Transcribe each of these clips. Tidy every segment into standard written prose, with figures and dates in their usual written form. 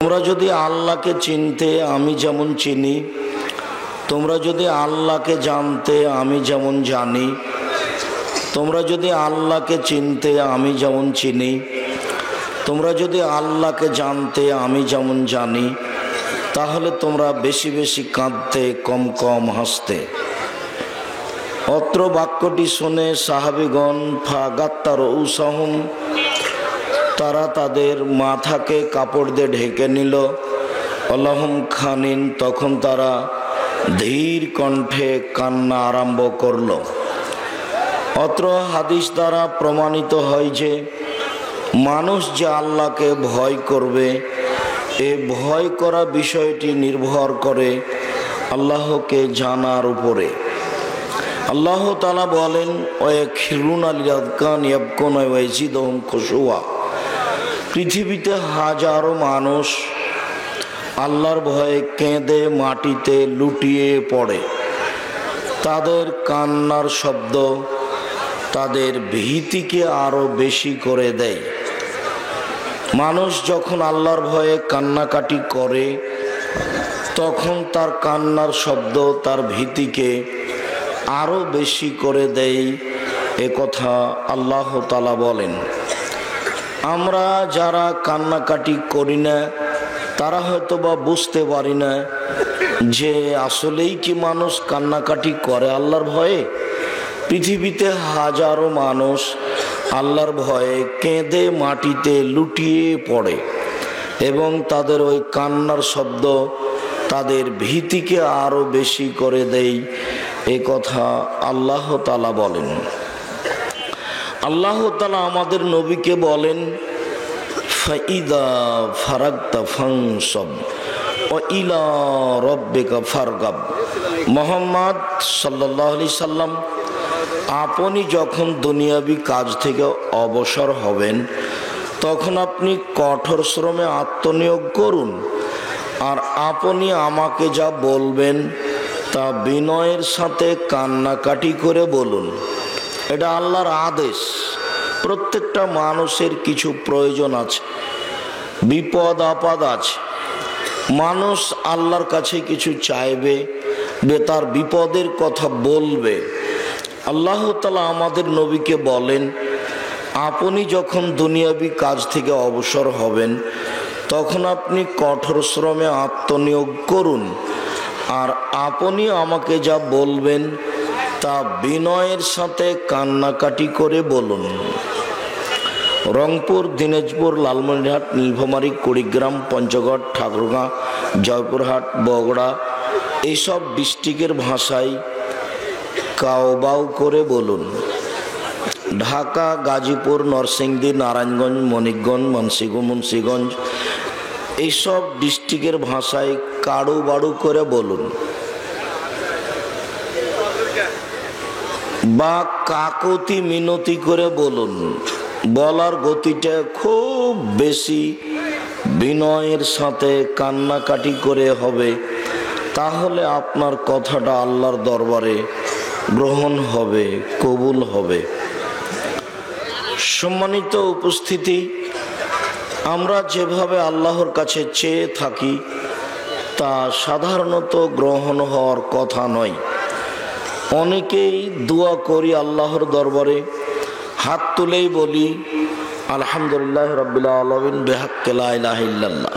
তোমরা যদি আল্লাহকে চিনতে আমি যেমন চিনি, তোমরা যদি আল্লাহকে জানতে আমি যেমন জানি, তোমরা যদি আল্লাহকে চিনতে আমি যেমন চিনি, তোমরা যদি আল্লাহকে জানতে আমি যেমন জানি, তাহলে তোমরা বেশি বেশি কাঁদতে, কম কম হাসতে। অত্র বাক্যটি শুনে সাহাবীগণ ফাগাত্তার উসাহুম, তারা তাদের মাথাকে কাপড় দিয়ে ঢেকে নিল। আল্লাহুম খানিন, তখন তারা ধীর কণ্ঠে কান্না আরম্ভ করল। অত্র হাদিস দ্বারা প্রমাণিত হয় যে মানুষ যে আল্লাহকে ভয় করবে, এ ভয় করা বিষয়টি নির্ভর করে আল্লাহকে জানার উপরে। আল্লাহ তাআলা বলেন, ওয়াখিরুনা লিল-আযকানি ইয়াবকুনা ওয়া ইয়াজিদুহুম খুশুয়া। পৃথিবীতে হাজারো মানুষ আল্লাহর ভয়ে কেঁদে মাটিতে লুটিয়ে পড়ে। তাদের কান্নার শব্দ তাদের ভীতিকে আরো বেশি করে দেয়। মানুষ যখন আল্লাহর ভয়ে কান্নাকাটি করে, তখন তার কান্নার শব্দ তার ভীতিকে আরো বেশি করে দেয়। এ কথা আল্লাহ তাআলা বলেন। আমরা যারা কান্নাকাটি করি না, তারা হয়তো বা বুঝতে পারি না যে আসলেই কি মানুষ কান্নাকাটি করে আল্লাহর ভয়ে। পৃথিবীতে হাজারো মানুষ আল্লাহর ভয়ে কেঁদে মাটিতে লুটিয়ে পড়ে এবং তাদের ওই কান্নার শব্দ তাদের ভীতিকে আরো বেশি করে দেয়। এ কথা আল্লাহ তাআলা বলেন। আল্লাহ তাআলা আমাদের নবীকে বলেন, ফাইদা ফারাগতা ফানসব ওয়া ইলা রাব্বিকা ফারগাব। মুহাম্মদ সাল্লাল্লাহু আলাইহি সাল্লাম, আপনি যখন দুনিয়াবি কাজ থেকে অবসর হবেন, তখন আপনি কঠোর শ্রমে আত্মনিয়োগ করুন, আর আপনি আমাকে যা বলবেন তা বিনয়ের সাথে কান্নাকাটি করে বলুন। এটা আল্লাহর আদেশ। প্রত্যেকটা মানুষের কিছু প্রয়োজন আছে, বিপদ আপদ আছে। মানুষ আল্লাহর কাছে কিছু চাইবে, তার বিপদের কথা বলবে। আল্লাহ তাআলা আমাদের নবীকে বলেন, আপনি যখন দুনিয়াবি কাজ থেকে অবসর হবেন, তখন আপনি কঠোর শ্রমে আত্মনিয়োগ করুন, আর আপনি আমাকে যা বলবেন তা বিনয়ের সাথে কান্নাকাটি করে বলুন। রংপুর, দিনাজপুর, লালমনিরহাট, নীলফামারী, কুড়িগ্রাম, পঞ্চগড়, ঠাকুরগাঁ, জয়পুরহাট, বগুড়া এইসব ডিস্ট্রিক্টের ভাষায় কাউবাউ করে বলুন। ঢাকা, গাজীপুর, নরসিংদী, নারায়ণগঞ্জ, মানিকগঞ্জ, মুন্সিগঞ্জ এইসব ডিস্ট্রিক্টের ভাষায় কাড়ু বাড়ু করে বলুন, বা কাকতি মিনতি করে বলুন। বলার গতিটা খুব বেশি বিনয়ের সাথে কান্নাকাটি করে হবে, তাহলে আপনার কথাটা আল্লাহর দরবারে গ্রহণ হবে, কবুল হবে। সম্মানিত উপস্থিতি, আমরা যেভাবে আল্লাহর কাছে চেয়ে থাকি তা সাধারণত গ্রহণ হওয়ার কথা নয়। অনেকেই দোয়া করি আল্লাহর দরবারে, হাত তুলেই বলি আলহামদুলিল্লাহ রাব্বিল আলামিন বিহাক্কি লা ইলাহা ইল্লাল্লাহ।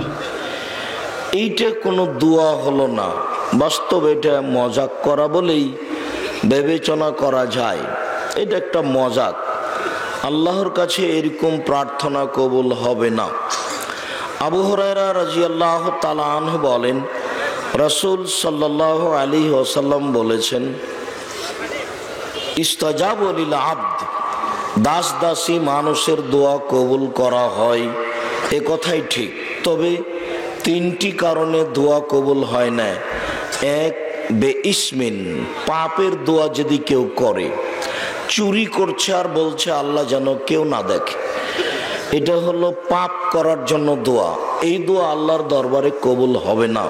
এইটা কোনো দোয়া হলো না। বাস্তবে এটা মজাক করা বলেই বিবেচনা করা যায়। এটা একটা মজাক। আল্লাহর কাছে এরকম প্রার্থনা কবুল হবে না। আবু হুরায়রা রাদিয়াল্লাহু তাআলা আনহু বলেন, রাসূল সাল্লাল্লাহু আলাইহি ওয়াসাল্লাম বলেছেন, ইস্তাজাবু লিল আবদ, দাস দাসী মানুষের দোয়া কবুল করা হয়, এ কথাই ঠিক। তবে তিনটি কারণে দোয়া কবুল হয় না। এক, বেইসমিন, পাপের দোয়া যদি কেউ করে, চুরি করছে আর বলছে আল্লাহ যেন কেউ না দেখে, এটা হলো পাপ করার জন্য দোয়া। এই দোয়া আল্লাহর দরবারে কবুল হবে না।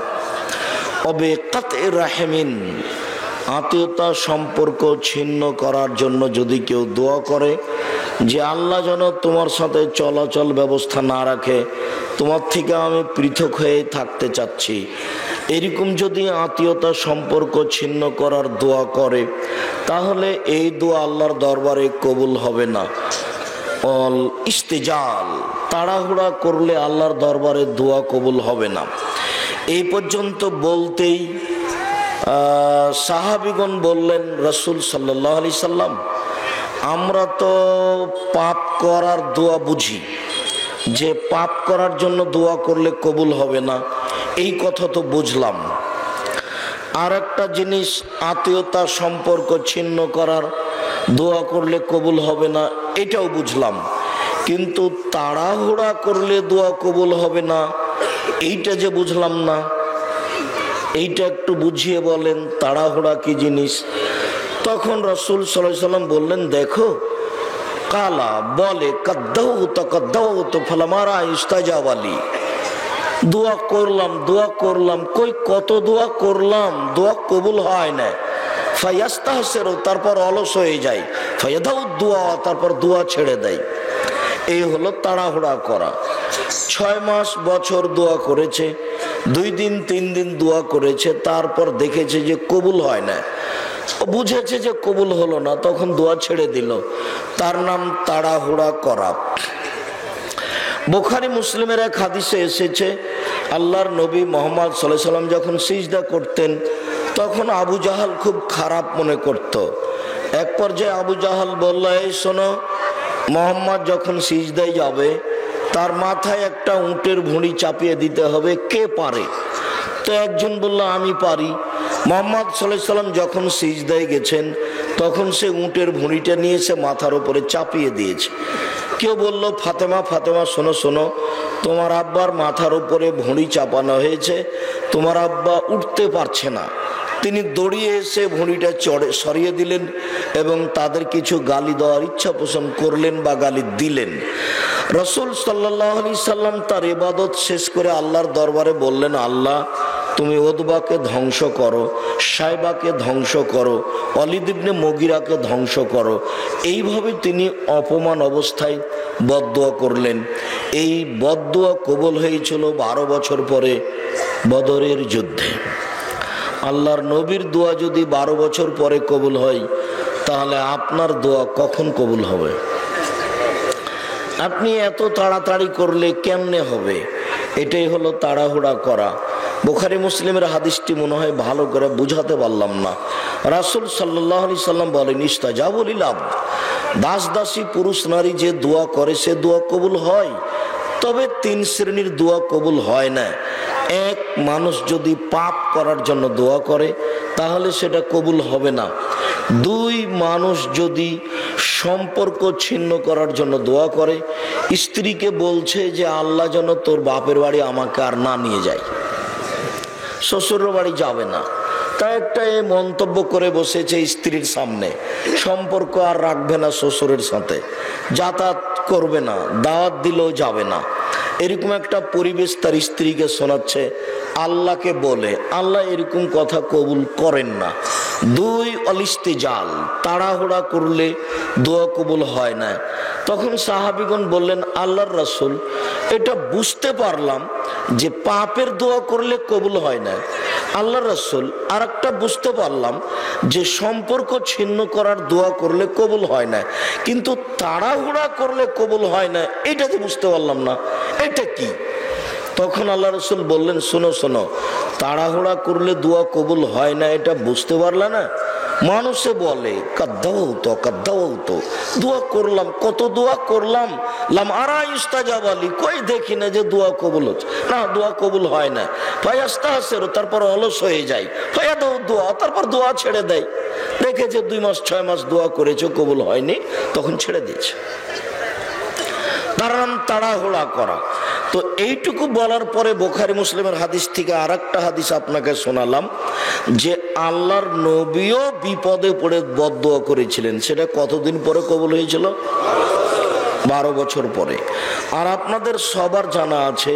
অবে কাতঈ রাহিমিন, আত্মীয়তা সম্পর্ক ছিন্ন করার জন্য যদি কেউ দোয়া করে যে আল্লাহ যেন তোমার সাথে চলাচল ব্যবস্থা না রাখে, তোমার থেকে আমি পৃথক হয়ে থাকতে চাচ্ছি। এরকম যদি আত্মীয়তা সম্পর্ক ছিন্ন করার দোয়া করে, তাহলে এই দোয়া আল্লাহর দরবারে কবুল হবে না। অল ইস্তেজাল, তাড়াহুড়া করলে আল্লাহর দরবারে দোয়া কবুল হবে না। এই পর্যন্ত বলতেই সাহাবীগণ বললেন, রাসূল সাল্লাল্লাহু আলাইহি সাল্লাম, আমরা তো পাপ করার দোয়া বুঝি, যে পাপ করার জন্য দোয়া করলে কবুল হবে না, এই কথা তো বুঝলাম। আর একটা জিনিস, আত্মীয়তা সম্পর্ক ছিন্ন করার দোয়া করলে কবুল হবে না, এটাও বুঝলাম। কিন্তু তাড়াহুড়া করলে দোয়া কবুল হবে না, এইটা যে বুঝলাম না, এইটা একটু বুঝিয়ে বলেন, তাড়াহুড়া কি জিনিস? তখন রাসূল সাল্লাল্লাহু আলাইহি সাল্লাম বললেন, দেখো, কালা বলে কাদ্দাউতু ফালামারা ইস্তাজাবালি, দোয়া করলাম, কই কত দোয়া করলাম, দোয়া কবুল হয় না। ফায়াস্তাহসিরু, তারপর অলস হয়ে যায়। ফায়াদাউ দোয়া, তারপর দোয়া ছেড়ে দেয়। এই হলো তাড়াহুড়া করা। 6 মাস বছর দোয়া করেছে, 2 দিন 3 দিন দোয়া করেছে, তারপর দেখেছে যে কবুল হয় না, বুঝেছে যে কবুল হলো না, তখন দোয়া ছেড়ে দিল। তার নাম তাড়াহুড়া করা। বুখারী মুসলিমের এক হাদিসে এসেছে, আল্লাহর নবী মুহাম্মদ সাল্লাল্লাহু আলাইহি সাল্লাম যখন সিজদা করতেন, তখন আবু জাহাল খুব খারাপ মনে করত। এক পর্যায়ে আবু জাহাল বলল, এই শোনো, মুহাম্মদ যখন সিজদায় যাবে, তার মাথায় একটা উটের ভুঁড়ি চাপিয়ে দিতে হবে, কে পারে? তো একজন বলল, আমি পারি। মুহাম্মদ সাল্লাল্লাহু আলাইহি সাল্লাম যখন সিজদায় গেছেন, তখন সে উটের ভুঁড়িটা নিয়ে সে মাথার উপরে চাপিয়ে দিয়েছে। কেউ বলল, ফাতেমা শোনো, তোমার আব্বার মাথার উপরে ভুঁড়ি চাপানো হয়েছে, তোমার আব্বা উঠতে পারছে না। তিনি দৌড়িয়ে এসে ভুঁড়িটা সরিয়ে দিলেন এবং তাদের কিছু গালি দেওয়ার ইচ্ছা পোষণ করলেন বা গালি দিলেন। রাসূল সাল্লাল্লাহু আলাইহি সাল্লাম তার ইবাদত শেষ করে আল্লাহর দরবারে বললেন, আল্লাহ, তুমি উতবাকে ধ্বংস করো, সাইবাকে ধ্বংস করো, ওয়ালিদ ইবনে মুগিরাকে ধ্বংস করো। এইভাবে তিনি অপমান অবস্থায় বদদুয়া করলেন। এই বদদুয়া কবুল হয়েছিল 12 বছর পরে বদরের যুদ্ধে। আল্লাহর নবীর দোয়া যদি 12 বছর পরে কবুল হয়, তাহলে আপনার দোয়া কখন কবুল হবে? আপনি এত তাড়াতাড়ি করলে কেমনে হবে? এটাই হলো তাড়াহুড়া করা। বুখারী মুসলিমের হাদিসটি মনে হয় ভালো করে বুঝাতে পারলাম না। রাসূল সাল্লাল্লাহু আলাইহি সাল্লাম বলেন, ইস্তাজাবু লিল আবদ, দাস দাসী পুরুষ নারী যে দোয়া করে সে দোয়া কবুল হয়। তবে 3 শ্রেণীর দোয়া কবুল হয় না। এক, মানুষ যদি পাপ করার জন্য দোয়া করে, তাহলে সেটা কবুল হবে না। 2, মানুষ যদি সম্পর্ক ছিন্ন করার জন্য দোয়া করে, স্ত্রীকে বলছে যে আল্লাহ যেন তোর বাপের বাড়ি আমাকে আর না নিয়ে যায়, শ্বশুরের বাড়ি যাবে না, তা একটা মন্তব্য করে বসেছে স্ত্রীর সামনে, সম্পর্ক আর রাখবে না শ্বশুরের সাথে, যাতায়াত করবে না, দাওয়াত দিলেও যাবে না, এরকম একটা পরিবেশ তার স্ত্রীকে শোনাচ্ছে। আল্লাহকে বলে, আল্লাহ এরকম কথা কবুল করেন না। 2, অলিস্তেজাল, তাড়াহুড়া করলে দোয়া কবুল হয় না। তখন সাহাবীগণ বললেন, আল্লাহর রাসূল, এটা বুঝতে পারলাম যে পাপের দোয়া করলে কবুল হয় না। আল্লাহর রাসূল, আর একটা বুঝতে পারলাম যে সম্পর্ক ছিন্ন করার দোয়া করলে কবুল হয় না, কিন্তু তাড়াহুড়া করলে কবুল হয় না, এটা তো বুঝতে পারলাম না, এটা কি? তখন আল্লাহ রাসূল বললেন, শোনো, তাড়াহুড়া করলে দোয়া কবুল হয় না, এটা বুঝতে পারলে না? মানুষে বলে কাদ্দাউতু, দোয়া করলাম, কত দোয়া করলাম, লাম আরা ইস্তাজাবালি, কই দেখি না যে দোয়া কবুল হচ্ছে, না দোয়া কবুল হয় না। ফায়াস্তাহসিরু, তারপর অলস হয়ে যায়। ফায়াদাউ দোয়া, তারপর দোয়া ছেড়ে দেয়। দেখেছে 2 মাস 6 মাস দোয়া করেছে, কবুল হয়নি, তখন ছেড়ে দিয়েছে। কারণ তাড়াহুড়া করা। তো এইটুকু বলার পরে বুখারী মুসলিমের হাদিস থেকে আরেকটা হাদিস আপনাকে শোনালাম, যে আল্লাহর নবীও বিপদে পড়ে বদদুয়া করেছিলেন। সেটা কতদিন পরে কবুল হয়েছিল? 12 বছর পরে। আর আপনাদের সবার জানা আছে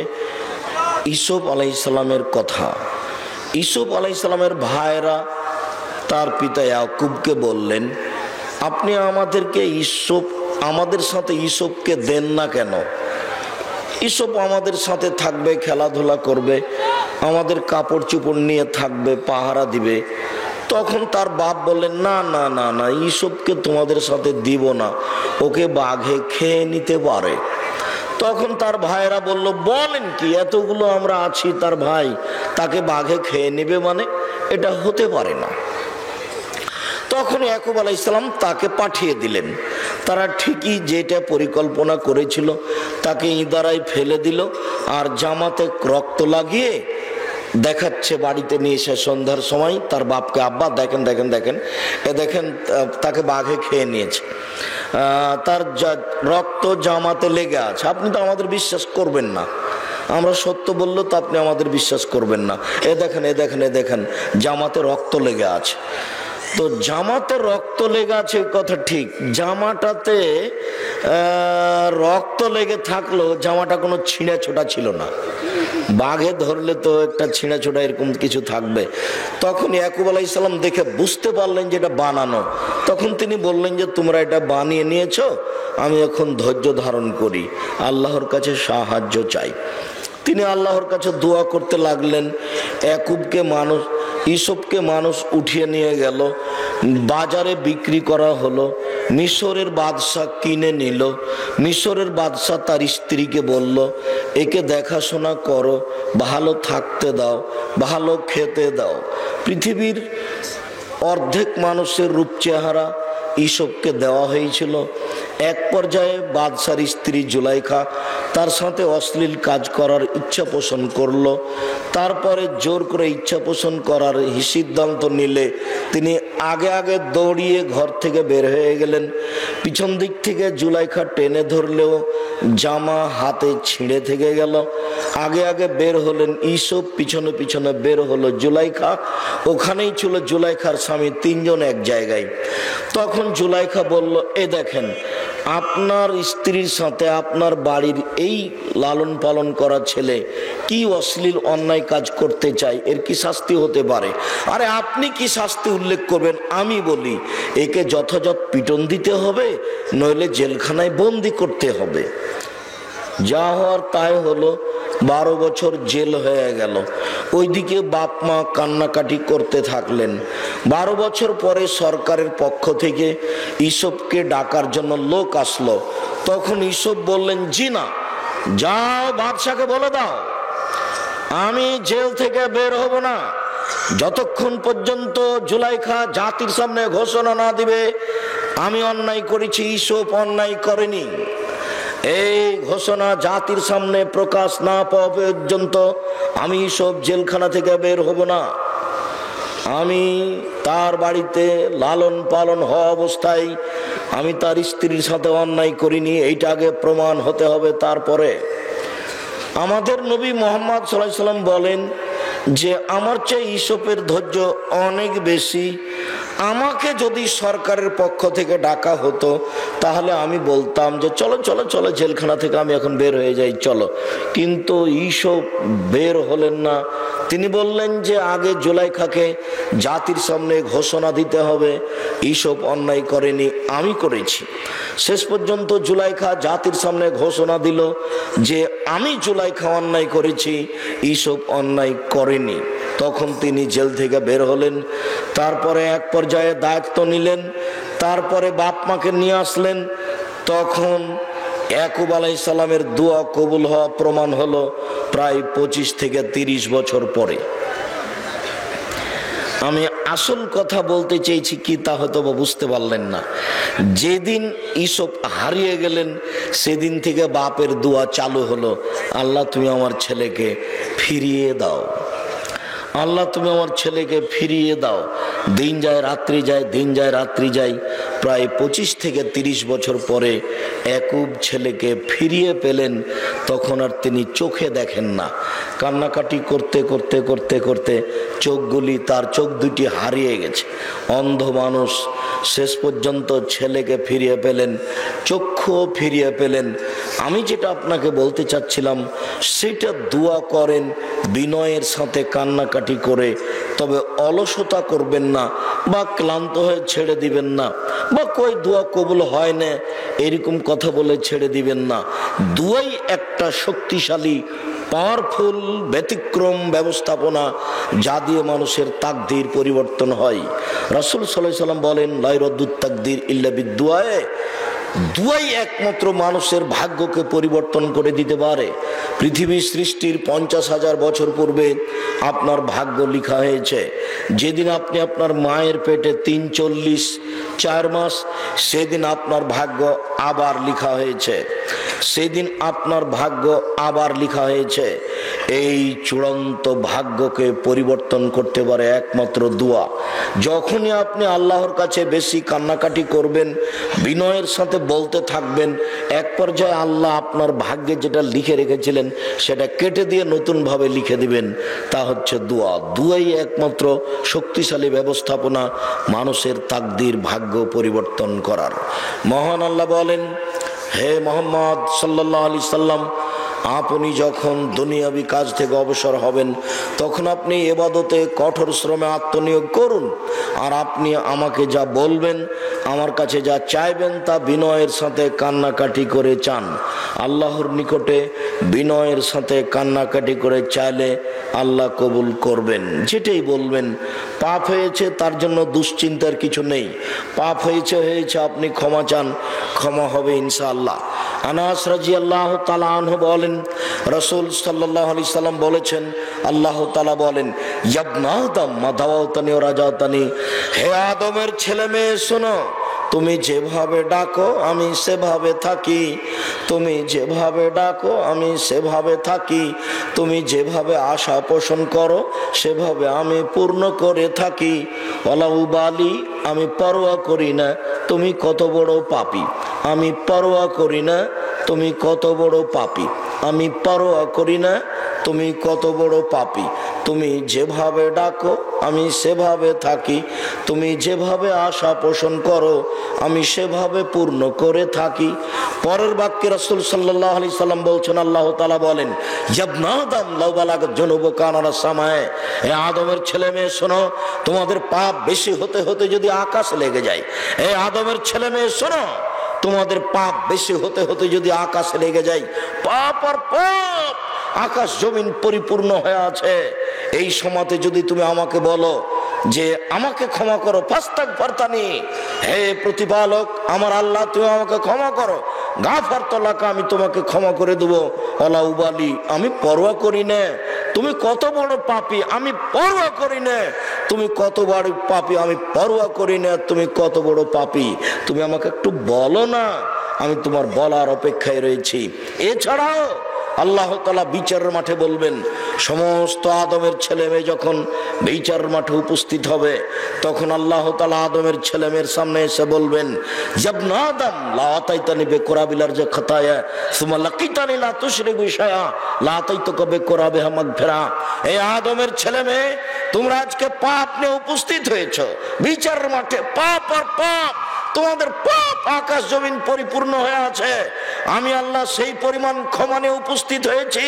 ইউসুফ আলাইহিস সালামের কথা। ইউসুফ আলাইহিস সালামের ভাইরা তার পিতা ইয়াকুবকে বললেন, আপনি আমাদের সাথে ইউসুফকে দেন না কেন? ইসব আমাদের সাথে থাকবে, খেলাধুলা করবে, আমাদের কাপড় চোপড় নিয়ে থাকবে, পাহারা দিবে। তখন তার বাপ বললেন, না না না না, ইসবকে তোমাদের সাথে দিব না, ওকে বাঘে খেয়ে নিতে পারে। তখন তার ভাইরা বলল, বলেন কি, এতগুলো আমরা আছি তার ভাই, তাকে বাঘে খেয়ে নেবে মানে? এটা হতে পারে না। তখন ইয়াকুব আলাইহিস সালাম তাকে পাঠিয়ে দিলেন। তারা ঠিকই যেটা পরিকল্পনা করেছিল তাকে ইদারায় ফেলে দিল, আর জামাতে রক্ত লাগিয়ে দেখাচ্ছে বাড়িতে নিয়ে এসে সন্ধ্যার সময় তার বাপকে, আব্বা দেখেন দেখেন দেখেন, এ দেখেন তাকে বাঘে খেয়ে নিয়েছে, তার রক্ত জামাতে লেগে আছে। আপনি তো আমাদের বিশ্বাস করবেন না, আমরা সত্য বললো তো আপনি আমাদের বিশ্বাস করবেন না। এ দেখেন এ দেখেন এ দেখেন, জামাতে রক্ত লেগে আছে। তো জামাতে রক্ত লেগে আছে কথা ঠিক, জামাটাতে রক্ত লেগে থাকলো, জামাটা কোনো ছিঁড়া ছোটা ছিল না। বাঘে ধরলে তো একটা ছিঁড়া ছোটা এরকম কিছু থাকবে। তখন ইয়াকুব আলাইহিস সালাম দেখে বুঝতে পারলেন যে এটা বানানো। তখন তিনি বললেন যে তোমরা এটা বানিয়ে নিয়েছো, আমি এখন ধৈর্য ধারণ করি, আল্লাহর কাছে সাহায্য চাই। তিনি আল্লাহর কাছে দোয়া করতে লাগলেন। ইসবকে মানুষ উঠিয়ে নিয়ে গেল, বাজারে বিক্রি করা হলো। মিশরের বাদশাহ কিনে নিল। মিশরের বাদশাহ তার স্ত্রীকে বলল, একে দেখাশোনা করো, ভালো থাকতে দাও, ভালো খেতে দাও। পৃথিবীর অর্ধেক মানুষের রূপ চেহারা ইসবকে দেওয়া হয়েছিল। এক পর্যায়ে বাদশার স্ত্রী জুলাইখা তার সাথে অশ্লীল কাজ করার ইচ্ছা পোষণ করলো। তারপরে জোর করে ইচ্ছা পোষণ করার সিদ্ধান্ত নিলে তিনি আগে আগে দৌড়িয়ে ঘর থেকে বের হয়ে গেলেন। পিছন দিক থেকে জুলাইখা টেনে ধরলেও জামা হাতে ছিঁড়ে থেকে গেল। আগে আগে বের হলেন ইসব, পিছনে পিছনে বের হলো জুলাইখা। ওখানেই ছিল জুলাইখার স্বামী, তিনজন এক জায়গায়। তখন জুলাইখা বলল, এ দেখেন আপনার স্ত্রীর সাথে আপনার বাড়ির এই লালন পালন করা ছেলে কি অশ্লীল অন্যায় কাজ করতে চায়, এর কি শাস্তি হতে পারে? আরে আপনি কি শাস্তি উল্লেখ করবেন? আমি বলি একে যথাযথ পিটন দিতে হবে, নইলে জেলখানায় বন্দি করতে হবে। যা হওয়ার তাই হলো, 12 বছর জেল হয়ে গেল। ওইদিকে বাপ মা কান্নাকাটি করতে থাকলেন। 12 বছর পরে সরকারের পক্ষ থেকে ইসবকে ডাকার জন্য লোক আসলো। তখন ইসব বললেন, জি না, যাও বাদশাকে বলে দাও আমি জেল থেকে বের হব না যতক্ষণ পর্যন্ত জুলাইখা জাতির সামনে ঘোষণা না দিবে আমি অন্যায় করেছি, ইসব অন্যায় করেনি। এই ঘোষণা জাতির সামনে প্রকাশ না পাওয়া পর্যন্ত আমি সব জেলখানা থেকে বের হব না। আমি তার বাড়িতে লালন পালন হওয়া অবস্থায় আমি তার স্ত্রীর সাথে অন্যায় করিনি, এইটা আগে প্রমাণ হতে হবে। তারপরে আমাদের নবী মুহাম্মদ সাল্লাল্লাহু আলাইহি সাল্লাম বলেন যে আমার চেয়ে ইসবের ধৈর্য অনেক বেশি। আমাকে যদি সরকারের পক্ষ থেকে ডাকা হতো তাহলে আমি বলতাম যে চলো চলো চলো জেলখানা থেকে আমি এখন বের হয়ে যাই, চলো। কিন্তু ইসব বের হলেন না। তিনি বললেন যে আগে জুলাইখাকে জাতির সামনে ঘোষণা দিতে হবে ইসব অন্যায় করেনি, আমি করেছি। শেষ পর্যন্ত জুলাইখা জাতির সামনে ঘোষণা দিল যে আমি জুলাইখা অন্যায় করেছি, ইসব অন্যায় করেনি। তখন তিনি জেল থেকে বের হলেন। তারপরে এক পর্যায়ে দায়িত্ব নিলেন। তারপরে বাপ মাকে নিয়ে আসলেন। তখন ইয়াকুব আলাইহিস সালামের দোয়া কবুল হওয়া প্রমাণ হলো প্রায় 25 থেকে 30 বছর পরে। আমি আসল কথা বলতে চেয়েছি কি তা হয়তো বুঝতে পারলেন না। যেদিন ইসব হারিয়ে গেলেন সেদিন থেকে বাপের দোয়া চালু হলো, আল্লাহ তুমি আমার ছেলেকে ফিরিয়ে দাও, আল্লাহ তুমি আমার ছেলেকে ফিরিয়ে দাও। দিন যায় রাত্রি যায়, দিন যায় রাত্রি যায়। প্রায় 25 থেকে 30 বছর পরে ইয়াকুব ছেলেকে ফিরিয়ে পেলেন। তখন আর তিনি চোখে দেখেন না। কান্নাকাটি করতে করতে করতে করতে চোখগুলি, তার চোখ দুটি হারিয়ে গেছে। অন্ধ মানুষ শেষ পর্যন্ত ছেলেকে ফিরিয়ে পেলেন, চক্ষুও ফিরিয়ে পেলেন। আমি যেটা আপনাকে বলতে চাচ্ছিলাম সেটা দোয়া করেন বিনয়ের সাথে, কান্নাকাটি করে। তবে অলসতা করবেন না, বা ক্লান্ত হয়ে ছেড়ে দিবেন না, বা কই দোয়া কবুল হয় না এরকম কথা বলে ছেড়ে দিবেন না। দুয়াই একটা শক্তিশালী পাওয়ারফুল ব্যতিক্রম ব্যবস্থাপনা, যা দিয়ে মানুষের তাকদীর পরিবর্তন হয়। রাসূল সাল্লাল্লাহু আলাইহি ওয়াসাল্লাম বলেন, লা ইরাদ্দুত তাকদীর ইল্লা বিদুআয়ে। দুয়াই একমাত্র মানুষের ভাগ্যকে পরিবর্তন করে দিতে পারে। পৃথিবী সৃষ্টির 50,000 বছর পূর্বে আপনার ভাগ্য লেখা হয়েছে। যেদিন আপনি আপনার মায়ের পেটে 4 মাস, সেদিন আপনার ভাগ্য আবার লেখা হয়েছে। সেদিন আপনার ভাগ্য আবার লেখা হয়েছে। এই চূড়ান্ত ভাগ্যকে পরিবর্তন করতে পারে একমাত্র দোয়া। যখনই আপনি আল্লাহর কাছে বেশি কান্নাকাটি করবেন, বিনয়ের সাথে বলতে থাকবেন, এক পর্যায়ে আল্লাহ আপনার ভাগ্যে যেটা লিখে রেখেছিলেন সেটা কেটে দিয়ে নতুনভাবে লিখে দিবেন। তা হচ্ছে দোয়া। দোয়াই একমাত্র শক্তিশালী ব্যবস্থাপনা মানুষের তাকদীর, ভাগ্য পরিবর্তন করার। মহান আল্লাহ বলেন, হে মুহাম্মদ সাল্লাল্লাহু আলাইহি সাল্লাম, আপনি যখন দুনিয়াবি কাজ থেকে অবসর হবেন তখন আপনি ইবাদতে কঠোর শ্রমে আত্মনিয়োগ করুন। আর আপনি আমাকে যা বলবেন, আমার কাছে যা চাইবেন তা বিনয়ের সাথে কান্নাকাটি করে চান। আল্লাহর নিকটে বিনয়ের সাথে কান্নাকাটি করে চাইলে আল্লাহ কবুল করবেন। যেটাই বলবেন, পাপ হয়েছে তার জন্য দুশ্চিন্তার কিছু নেই। পাপ হয়েছে, আপনি ক্ষমা চান, ক্ষমা হবে ইনশাআল্লাহ। আনাস রাদিয়াল্লাহু তাআলা আনহু বলেন, রাসূল সাল্লাল্লাহু আলাইহি সাল্লাম বলেছেন, আল্লাহ তাআলা বলেন, ইবনা আদম মা দাওয়াতানি ওয়া রাজাতানি, হে আদমের ছেলে মেয়ে শোনো, তুমি যেভাবে ডাকো আমি সেভাবে থাকি। তুমি যেভাবে ডাকো আমি সেভাবে থাকি। তুমি যেভাবে আশা পোষণ করো সেভাবে আমি পূর্ণ করে থাকি। ওয়ালা উবালি, আমি পরোয়া করি না তুমি কত বড় পাপী। আমি পরোয়া করি না তুমি কত বড় পাপী। আমি পরোয়া করি না তুমি কত বড় পাপী। তুমি যেভাবে ডাকো আমি সেভাবে থাকি। তুমি যেভাবে আশা পোষণ করো আমি সেভাবে পূর্ণ করে থাকি। পরের বাক্যে রাসূল সাল্লাল্লাহু আলাইহি সাল্লাম বলছেন, আল্লাহ তাআলা বলেন, ইবনা আদম লাউ বালাগাত যুনুবুকা আনারা সামায়ে, হে আদমের ছেলে মেয়ে শোনো, তোমাদের পাপ বেশি হতে হতে যদি আকাশ লেগে যায়। হে আদমের ছেলে মেয়ে শোনো, তোমাদের পাপ বেশি হতে হতে যদি আকাশ লেগে যায়। পাপ আর পাপ, আকাশ জমিন পরিপূর্ণ হয়ে আছে। এই সময়তে যদি তুমি আমাকে বলো যে আমাকে ক্ষমা করো, ফাস্তাগফিরতানি, হে প্রতিপালক আমার আল্লাহ তুমি আমাকে ক্ষমা করো, গাফারতু লাকা, আমি তোমাকে ক্ষমা করে দেবো। ওয়ালা উবালি, আমি পরোয়া করি না তুমি কত বড় পাপী, আমি পরোয়া করি না তুমি কত বড় পাপী, আমি পরোয়া করি না তুমি কত বড় পাপী। তুমি আমাকে একটু বলো না, আমি তোমার বলার অপেক্ষায় রয়েছি। এছাড়াও আল্লাহ তাআলা বিচারের মাঠে বলবেন, সমস্ত আদমের ছেলে মেয়ে যখন বিচারের মাঠে উপস্থিত হবে তখন আল্লাহ তাআলা আদমের ছেলে মেয়ের সামনে এসে বলবেন, ইবনা আদম লা আতাইতানি বিকুরাবিলার যে খাতায়া সুম্মা লাকিতানি লা তুশরিকু শাইআ লা আতাইতুকা বিকুরাবিহা মাগফিরা। এই আদমের ছেলে মেয়ে, তোমরা আজকে পাপ নিয়ে উপস্থিত হয়েছো বিচারের মাঠে। পাপ আর পাপ, তোমাদের পাপ আকাশ জমিন পরিপূর্ণ হয়ে আছে। আমি আল্লাহ সেই পরিমাণ ক্ষমা নিয়ে উপস্থিত হয়েছি।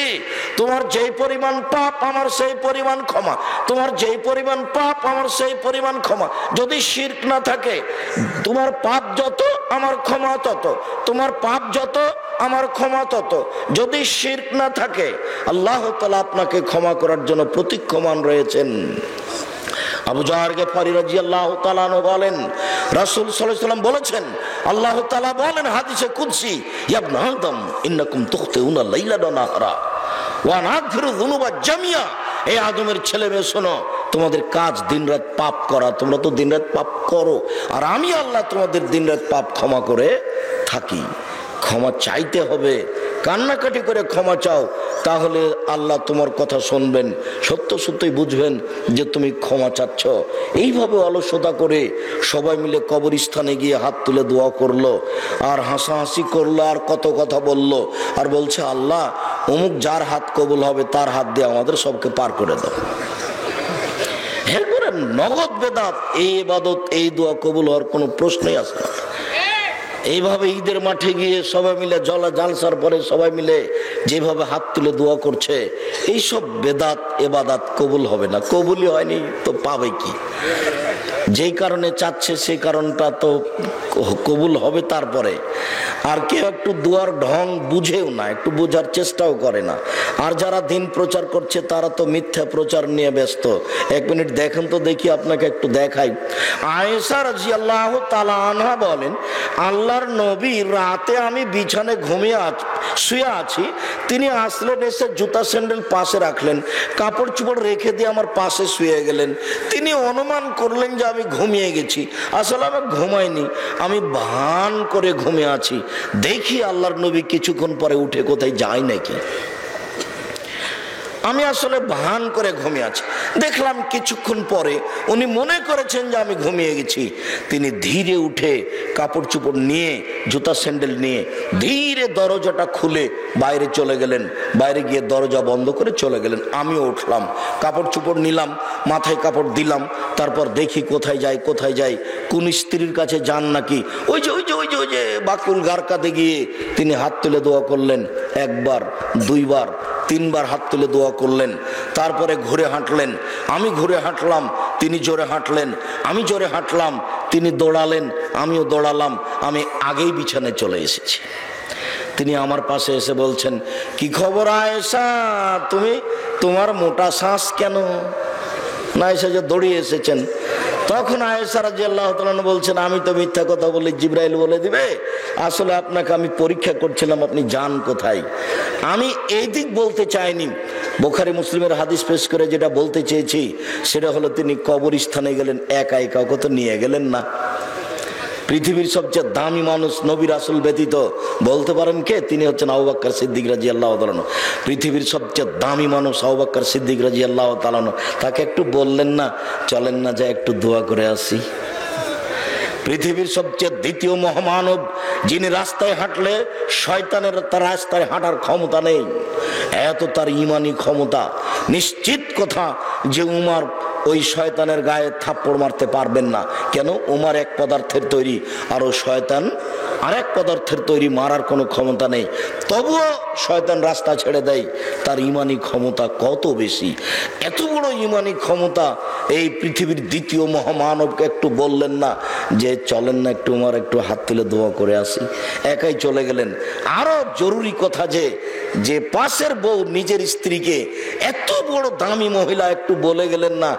তোমার যেই পরিমাণ পাপ আমার সেই পরিমাণ ক্ষমা, তোমার যেই পরিমাণ পাপ আমার সেই পরিমাণ ক্ষমা। যদি শিরক না থাকে, তোমার পাপ যত আমার ক্ষমা তত, তোমার পাপ যত আমার ক্ষমা তত। যদি শিরক না থাকে, আল্লাহ তাআলা আপনাকে ক্ষমা করার জন্য প্রতীক্ষমান রয়েছেন। আবু যার গিফারি রাদিয়াল্লাহু তাআলা আনহু বলেন, রাসূল সাল্লাল্লাহু আলাইহি ওয়াসাল্লাম বলেছেন, আল্লাহ তাআলা বলেন হাদিসে কুদসি, ইয়া ইবনা আদম ইন্নাকুম তুখতিউনা লাইলান ওয়া নাহারা ওয়া নাগফিরু যুনুবা জামিয়া। এই আদমের ছেলে মেয়ে শোনো, তোমাদের কাজ দিনরাত পাপ করা, তোমরা তো দিনরাত পাপ করো, আর আমি আল্লাহ তোমাদের দিনরাত পাপ ক্ষমা করে থাকি। ক্ষমা চাইতে হবে, কান্নাকাটি করে ক্ষমা চাও, তাহলে আল্লাহ তোমার কথা শুনবেন, সত্য সত্যই বুঝবেন যে তুমি ক্ষমা চাচ্ছ। এইভাবে অলসতা করে সবাই মিলে কবরস্থানে গিয়ে হাত তুলে দোয়া করলো, আর হাসাহাসি করলো, আর কত কথা বললো, আর বলছে আল্লাহ অমুক যার হাত কবুল হবে তার হাত দিয়ে আমাদের সবকে পার করে দাও। এরপরে নগদ বেদাত। এই ইবাদত, এই দোয়া কবুল হওয়ার কোনো প্রশ্নই আসে না। এইভাবে ঈদের মাঠে গিয়ে সবাই মিলে জালসার পরে সবাই মিলে যেভাবে হাত তুলে দোয়া করছে, এইসব বেদাত ইবাদত কবুল হবে না। কবুলই হয়নি তো পাবে কি? যেই কারণে চাচ্ছে সেই কারণটা তো কবুল হবে তারপরে। আর কেউ একটু দোয়ার ঢং বুঝেও না, একটু বোঝার চেষ্টাও করে না। আর যারা দিন প্রচার করছে তারা তো মিথ্যা প্রচার নিয়ে ব্যস্ত। এক মিনিট দেখেন তো দেখি, আপনাকে একটু দেখাই। আয়েশা রাদিয়াল্লাহু তাআলা আনহা বলেন, আল্লাহর নবী রাতে আমি বিছানায় শুয়ে আছি, তিনি আসলেন, এসে জুতা স্যান্ডেল পাশে রাখলেন, কাপড় চোপড় রেখে দিয়ে আমার পাশে শুয়ে গেলেন। তিনি অনুমান করলেন যে আমি ঘুমিয়ে গেছি। আসলে আমি ঘুমাইনি, আমি ভান করে ঘুমিয়ে আছি। দেখি আল্লাহর নবী কিছুক্ষণ পরে উঠে কোথায় যায় নাকি। আমি আসলে ভান করে ঘুমিয়ে আছি। দেখলাম কিছুক্ষণ পরে উনি মনে করেছেন যে আমি ঘুমিয়ে গেছি। তিনি ধীরে উঠে কাপড় চোপড় নিয়ে, জুতা স্যান্ডেল নিয়ে ধীরে দরজাটা খুলে বাইরে চলে গেলেন। বাইরে গিয়ে দরজা বন্ধ করে চলে গেলেন। আমিও উঠলাম, কাপড় চোপড় নিলাম, মাথায় কাপড় দিলাম। তারপর দেখি কোথায় যাই, কোন স্ত্রীর কাছে যান নাকি। ওই যে বাকুল গারকাতে গিয়ে তিনি হাত তুলে দোয়া করলেন। একবার, দুইবার, তিনবার হাত তুলে দোয়া করলেন। তারপরে ঘুরে হাঁটলেন, আমি ঘুরে হাঁটলাম, তিনি জোরে হাঁটলেন, আমি জোরে হাঁটলাম, তিনি দৌড়ালেন, আমিও দৌড়ালাম। আমি আগেই বিছানায় চলে এসেছি। তিনি আমার পাশে এসে বলছেন, কি খবর আয়েশা, তোমার মোটা শ্বাস কেন? না এসে যে দৌড়িয়ে এসেছেন। তখন আয়েশা রাদিয়াল্লাহু তাআলা বলছেন, আমি তো মিথ্যা কথা বলি, জিবরাইল বলে দিবে। আসলে আপনাকে আমি পরীক্ষা করছিলাম, আপনি যান কোথায়। আমি এই দিক বলতে চাইনি। বুখারী মুসলিমের হাদিস পেশ করে যেটা বলতে চেয়েছি সেটা হলো, তিনি কবরস্থানে গেলেন একাই, কাউকে তো নিয়ে গেলেন না। পৃথিবীর সবচেয়ে দামি মানুষ নবী রাসূল ব্যতীত বলতে পারেন কে? তিনি হচ্ছেন আবু বকর সিদ্দিক রাদিয়াল্লাহু তাআলা। পৃথিবীর সবচেয়ে দামি মানুষ আবু বকর সিদ্দিক রাদিয়াল্লাহু তাআলা। তাকে একটু বললেন না, চলেন না যা একটু দোয়া করে আসি। পৃথিবীর সবচেয়ে দ্বিতীয় মহামানব, যিনি রাস্তায় হাঁটলে শয়তানের তার রাস্তায় হাঁটার ক্ষমতা নেই, এত তার ঈমানি ক্ষমতা। নিশ্চিত কথা যে উমর ওই শয়তানের গায়ে থাপ্পড় মারতে পারবেন না। কেন? উমর এক পদার্থের তৈরি, আর ও শয়তান আরেক পদার্থের তৈরি, মারার কোনো ক্ষমতা নেই। তবুও শয়তান রাস্তা ছেড়ে দেয়। তার ঈমানি ক্ষমতা কত বেশি! এত বড় ঈমানি ক্ষমতা এই পৃথিবীর দ্বিতীয় মহামানবকে একটু বললেন না যে চলেন না একটু উমর একটু হাত তুলে দোয়া করে আসি? একাই চলে গেলেন। আরো জরুরি কথা যে পাশের বউ নিজের স্ত্রীকে, এত বড় দামি মহিলা, একটু বলে গেলেন না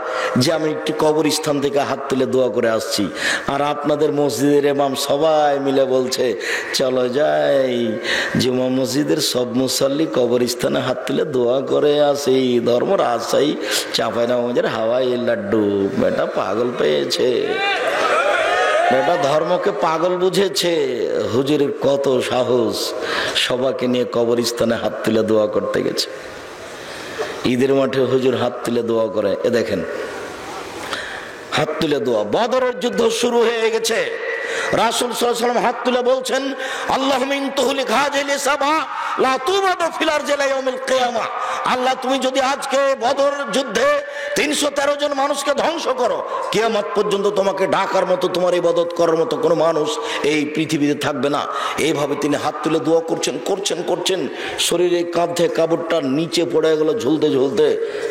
যে আমি একটু কবরস্থান থেকে হাত তুলে দোয়া করে আসছি। আর আপনাদের মসজিদের ইমাম সবাই মিলে বলছে চলো যাই জুমা মসজিদের সব মুসল্লি কবরস্থানে হাত তুলে দোয়া করে আসি। ধর্ম রাজশাহী চাঁপাইনবাবগঞ্জের হাওয়াই লাড্ডু বেটা পাগল পেয়েছে, বেটা ধর্মকে পাগল বুঝেছে। হুজুরের কত সাহস, সবাইকে নিয়ে কবরস্থানে হাত তুলে দোয়া করতে গেছে। ঈদের মাঠে হুজুর হাত তুলে দোয়া করে। এ দেখেন হাত তুলে দোয়া। বদরের যুদ্ধ শুরু হয়ে গেছে। রাসূল সাল্লাল্লাহু আলাইহি ওয়াসাল্লাম হাত তুলে বলছেন, আল্লাহুম্মা ইন তুহলিক হাযিহি সাবা লা তুবাদু ফিল আরজি ইলা ইয়াউমিল কিয়ামা। আল্লাহ তুমি যদি আজকে বদর যুদ্ধে 313 জন মানুষকে ধ্বংস করো, কিয়ামত পর্যন্ত তোমাকে ডাকার মতো, তোমার ইবাদত করার মতো কোনো মানুষ এই পৃথিবীতে থাকবে না। এইভাবে তিনি হাত তুলে দোয়া করছেন। শরীরে কাঁধে কাপড়টা নিচে পড়ে গেল ঝুলতে ঝুলতে।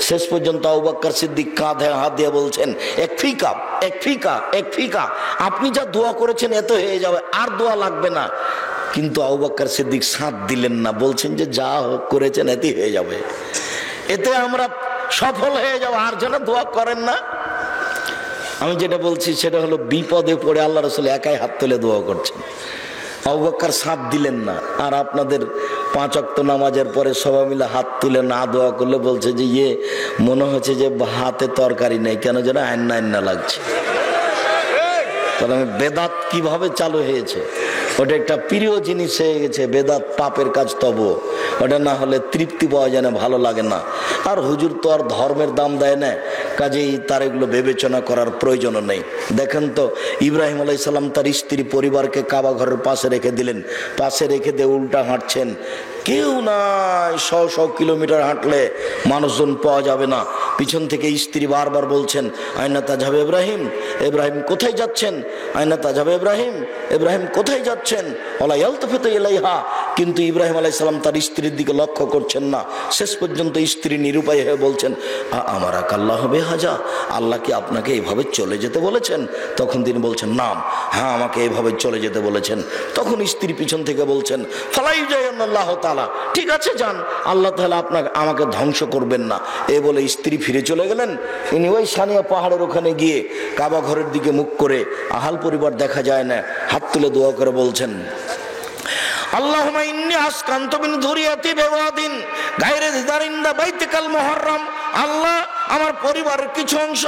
শেষ পর্যন্ত আবু বকর সিদ্দিক কাঁধে হাত দিয়ে বলছেন, এক ফিকা, আপনি যা দোয়া করেছেন এত হয়ে যাবে, আর দোয়া লাগবে না। কিন্তু আবু বকর সিদ্দিক সাথ দিলেন না, বলছেন যে যা করেছেন এতেই হয়ে যাবে, এতে আমরা সফল হয়ে যাব, আর যেন দোয়া করেন না। আমি যেটা বলছি সেটা হলো, বিপদে পড়ে আল্লাহ রাসূল একাই হাত তুলে দোয়া করছেন, আবু বকর সাথ দিলেন না। আর আপনাদের 5 ওয়াক্ত নামাজের পরে সবাই মিলে হাত তুলে না দোয়া করলে বলছে যে মনে হচ্ছে যে হাতে তরকারি নেই, কেন যেন আন্না লাগছে। তাহলে বেদাত কিভাবে চালু হয়েছে? ওটা একটা প্রিয় জিনিস হয়ে গেছে। বেদাত পাপের কাজ, তবুও ওটা না হলে তৃপ্তি পাওয়া যায় না, ভালো লাগে না। আর হুজুর তো আর ধর্মের দাম দেয় না, কাজেই তার এগুলো বিবেচনা করার প্রয়োজনও নেই। দেখেন তো ইব্রাহিম আলাইহিস সালাম তার স্ত্রী পরিবারকে কাবা ঘরের পাশে রেখে দিলেন, পাশে রেখে দিয়ে উল্টা হাঁটছেন। কেউ নাই, 100 কিলোমিটার হাঁটলে মানুষজন পাওয়া যাবে না। পিছন থেকে স্ত্রী বারবার বলছেন, আয়না তাজহাব ইব্রাহিম, ইব্রাহিম কোথায় যাচ্ছেন? আয়না তাজহাব ইব্রাহিম, ইব্রাহিম কোথায় যাচ্ছেন? ওয়ালা ইয়ালতাফিতু ইলাইহা, কিন্তু ইব্রাহিম আলাইহিস সালাম তার স্ত্রীর দিকে লক্ষ্য করছেন না। শেষ পর্যন্ত স্ত্রী নিরুপায় হয়ে বলছেন, আমার আল্লাহ বেহাজা, আল্লাহ কি আপনাকে এইভাবে চলে যেতে বলেছেন? তখন তিনি বলছেন, নাম, হ্যাঁ আমাকে এইভাবে চলে যেতে বলেছেন। তখন স্ত্রী পিছন থেকে বলছেন, ফালাই আল্লাহ তাআলা, ঠিক আছে যান, আল্লাহ তাআলা আপনাকে আমাকে ধ্বংস করবেন না। এই বলে স্ত্রী ফিরে চলে গেলেন। ইনি ওই সানিয়া পাহাড়ের ওখানে গিয়ে কাবা ঘরের দিকে মুখ করে, আহাল পরিবার দেখা যায় না, হাত তুলে দোয়া করে বলছেন, আল্লাহুম্মা ইন্নী আসকানতু মিন যুররিয়াতি বিওয়াদিন গায়রি যি যারইন ইনদা বাইতিকাল মুহাররম, আল্লাহ আমার পরিবারের কিছু অংশ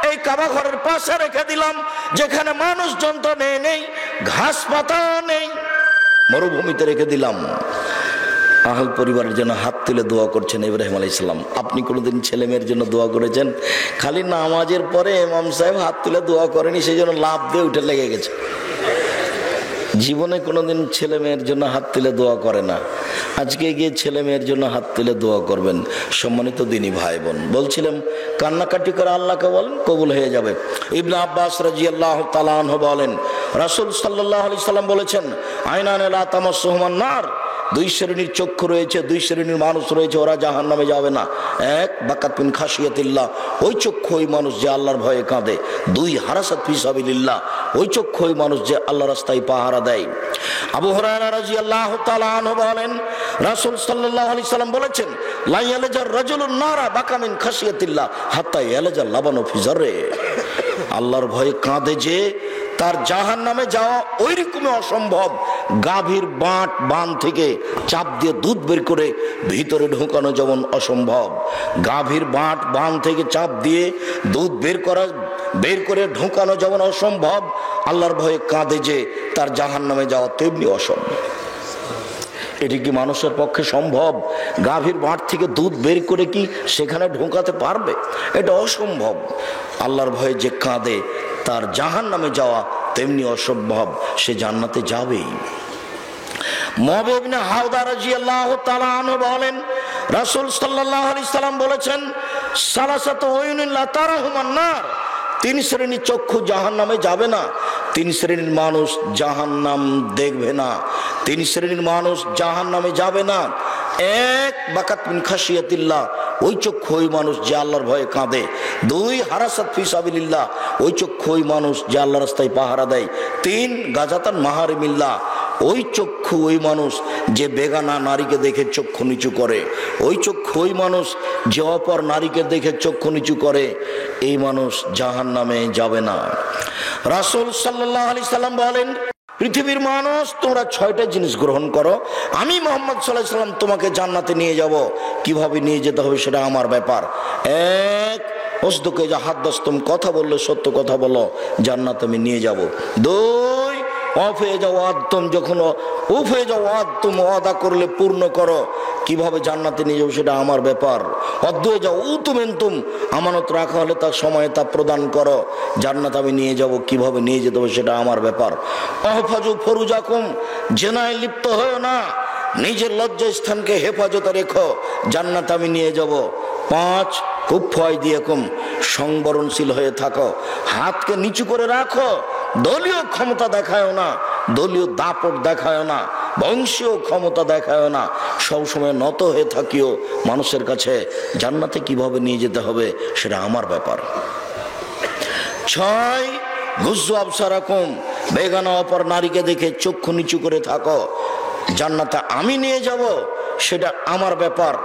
এই কাবা ঘরের পাশে রেখে দিলাম, যেখানে মানুষজন তো নেই, ঘাস পাতা নেই, মরুভূমিতে রেখে দিলাম। আহল পরিবারের জন্য হাত তুলে দোয়া করছেন ইব্রাহিম আলাইহিস সালাম। আপনি কোনোদিন ছেলে মেয়ের জন্য দোয়া করেছেন? খালি নামাজের পরে ইমাম সাহেব হাত তুলে দোয়া করেনি, সেই জন্য লাভ দিয়ে উঠে লেগে গেছে। জীবনে কোনোদিন ছেলে মেয়ের জন্য হাত তুলে দোয়া করে না। আজকে গিয়ে ছেলে মেয়ের জন্য হাত তুলে দোয়া করবেন। সম্মানিত দিনী ভাই বোন, বলছিলাম কান্নাকাটি করে আল্লাহকে বলেন, কবুল হয়ে যাবে। ইবনে আব্বাস রাদিয়াল্লাহু তাআলা আনহু বলেন, রাসূল সাল্লাল্লাহু আলাইহি সাল্লাম বলেছেন, আইনানে লা তামাসসুহুমান নার, দুই শ্রেণীর চক্ষু রয়েছে, দুই শ্রেণীর মানুষ রয়েছে, ওরা জাহান্নামে যাবে না। এক, বাকাত মিন খাশিয়াতিল্লাহ, ওই চক্ষু ওই মানুষ যে আল্লাহর ভয়ে কাঁদে। দুই, হারাসাত ফি সাবিলিল্লাহ, ওই চক্ষু ওই মানুষ যে আল্লাহ রাস্তায় পাহারা দেয়। আবু হুরায়রা রাদিয়াল্লাহু তাআলা আনহু বলেন, রাসূল সাল্লাল্লাহু আলাইহি সাল্লাম বলেছেন, লা ইয়ালজার রাজুলুন নারা বাকা মিন খাশিয়াতিল্লাহ হাত্তা ইয়ালজাল লাবানু ফি জাররে, আল্লাহর ভয়ে কাঁদে যে তার জাহান্নামে যাওয়া ওই রকমই অসম্ভব। গাভীর বান থেকে চাপ দিয়ে দুধ বের করে ভিতরে ঢোকানো যেমন অসম্ভব, গাভীর বান থেকে চাপ দিয়ে দুধ বের করে ঢোকানো যেমন অসম্ভব, আল্লাহর ভয়ে কাঁদে যে তার জাহান্নামে যাওয়া তেমনি অসম্ভব। এটি কি মানুষের পক্ষে সম্ভব? গাভীর বাঁট থেকে দুধ বের করে কি সেখানে ঢোকাতে পারবে? এটা অসম্ভব। আল্লাহর ভয়ে যে কাঁদে তার জাহান্নামে যাওয়া তেমনি অসম্ভব, সে জান্নাতে যাবেই। মুআবিয়া ইবনে হাওদা রাদিয়াল্লাহু তাআলা আনহু বলেন, রাসূল সাল্লাল্লাহু আলাইহি সাল্লাম বলেছেন, সালাসাতু উয়ুনিন লা তারাহুমান নার, তিন শ্রেণীর চক্ষু জাহান্নামে যাবে না, তিন শ্রেণীর মানুষ জাহান্নাম দেখবে না, তিন শ্রেণীর মানুষ জাহান্নামে যাবে না। এক, বাকাত মিন খাশিয়াতিল্লাহ, ওই চক্ষু ওই মানুষ যে আল্লাহর ভয়ে কাঁদে। দুই, হারাসাত ফি সাবিলিল্লাহ, ওই চক্ষু ওই মানুষ যে আল্লাহর রাস্তায় পাহারা দেয়। তিন, গাজাতান মাহারিমিল্লাহ, ওই চক্ষু ওই মানুষ যে বেগানা নারীকে দেখে চক্ষু নিচু করে, ওই চক্ষু ওই মানুষ যে অপর নারীকে দেখে চক্ষু নিচু করে, এই মানুষ জাহান্নামে যাবে না। রাসূল সাল্লাল্লাহু আলাইহি সাল্লাম বলেন, পৃথিবীর মানুষ তোমরা 6টা জিনিস গ্রহণ করো, আমি মুহাম্মদ সাল্লাল্লাহু আলাইহি সাল্লাম তোমাকে জান্নাতে নিয়ে যাব। কিভাবে নিয়ে যেতে হবে সেটা আমার ব্যাপার। এক, ওসদুকে যা হাদ্দাসতুম, কথা বললে সত্য কথা বলো, জান্নাতে আমি নিয়ে যাব। দুই, অফ হয়ে যাও আদম, যখন উফ হয়ে যাও আদম, ওয়াদা করলে পূর্ণ করো, কিভাবে জান্নাতে নিয়ে যাবো সেটা আমার ব্যাপার। অদ্দুয়ে যাও উতুমেন্তুম, আমানত রাখা হলে তার সময়ে তা প্রদান করো, জান্নাত আমি নিয়ে যাব, কিভাবে নিয়ে যেতে হবে সেটা আমার ব্যাপার। অহফাজু ফরুজাকুম, জেনায় লিপ্ত হয়েও না, নিজের লজ্জা স্থানকে হেফাজতে রেখো, জান্নাত আমি নিয়ে যাব। 5, কুফয় দিয়েকুম, সংবরণশীল হয়ে থাকো, হাতকে নিচু করে রাখো, দলীয় ক্ষমতা দেখায়ও না, দলীয় দাপট দেখায়ও না, বংশীয় ক্ষমতা দেখায়ও না, সবসময় নত হয়ে থাকিও মানুষের কাছে। জান্নাতে কিভাবে নিয়ে যেতে হবে সেটা আমার ব্যাপার। 6, গুজ্জু আবসারাকুম, বেগানা অপর নারীকে দেখে চক্ষু নিচু করে থাকো, জান্নাতে আমি নিয়ে যাব, সেটা আমার ব্যাপার।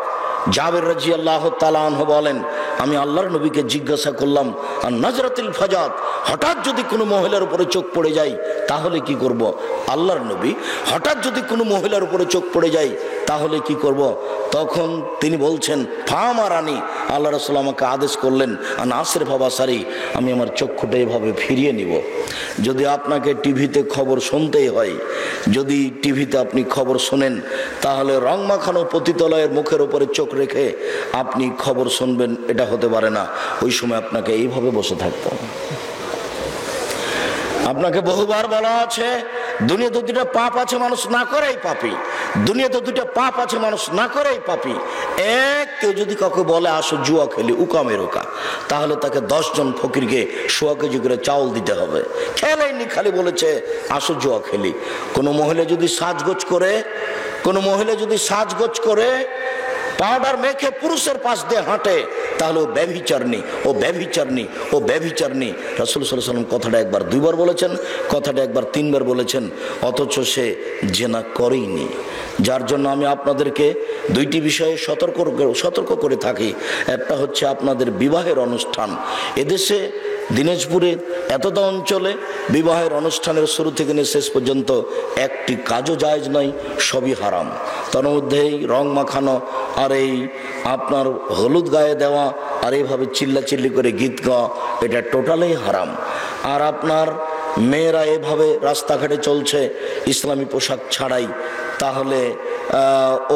জাবের রাদিয়াল্লাহু তাআলা আনহু বলেন, আমি আল্লাহর নবীকে জিজ্ঞাসা করলাম, আর নাজরাতুল ফাজাত, হঠাৎ যদি কোনো মহিলার উপরে চোখ পড়ে যায় তাহলে কি করব? আল্লাহর নবী, হঠাৎ যদি কোনো মহিলার উপরে চোখ পড়ে যায় তাহলে কি করব? তখন তিনি বলছেন, ফামারানি, আল্লাহ রাসূল আমাকে আদেশ করলেন, আর নাসের বাবা সারি, আমি আমার চক্ষুটা এভাবে ফিরিয়ে নিব। যদি আপনাকে টিভিতে খবর শুনতেই হয়, যদি টিভিতে আপনি খবর শোনেন, তাহলে রং মাখানো পতিতালয়ের মুখের উপরে চোখ রেখে আপনি খবর শুনবেন, এটা হতে পারে না। ওই সময় আপনাকে এইভাবে বসে থাকতে হবে। আপনাকে বহুবার বলা আছে, দুনিয়াতে দুইটা পাপ আছে, মানুষ না করেই পাপী। দুনিয়াতে দুইটা পাপ আছে, মানুষ না করেই পাপী। এক, কেউ যদি কাউকে বলে আসো জুয়া খেলি, উকামের ওকা, তাহলে তাকে 10 জন ফকিরকে 100 কেজি করে চাউল দিতে হবে। খেলেনি, খালি বলেছে আসো জুয়া খেলি। কোনো মহিলা যদি সাজগোজ করে, কোনো মহিলা যদি সাজগোজ করে পাউডার মেখে পুরুষের পাশ দিয়ে হাঁটে, তাহলে ও ব্যভিচারণী, ও ব্যভিচারণী, ও ব্যভিচারণী। রাসূল সাল্লাল্লাহু আলাইহি ওয়াসাল্লাম কথাটা একবার 2 বার বলেছেন, কথাটা একবার 3 বার বলেছেন, অথচ সে জেনা করেইনি। যার জন্য আমি আপনাদেরকে 2টি বিষয়ে সতর্ক করে থাকি। একটা হচ্ছে আপনাদের বিবাহের অনুষ্ঠান। এদেশে দিনাজপুরে এতটা অঞ্চলে বিবাহের অনুষ্ঠানের শুরু থেকে নিয়ে শেষ পর্যন্ত একটি কাজও জায়েজ নয়, সবই হারাম। তার মধ্যেই রং মাখানো, আর এই আপনার হলুদ গায়ে দেওয়া, আর এইভাবে চিল্লাচিল্লি করে গীত গাওয়া, এটা টোটালি হারাম। আর আপনার মেয়েরা এভাবে রাস্তাঘাটে চলছে ইসলামী পোশাক ছাড়াই, তাহলে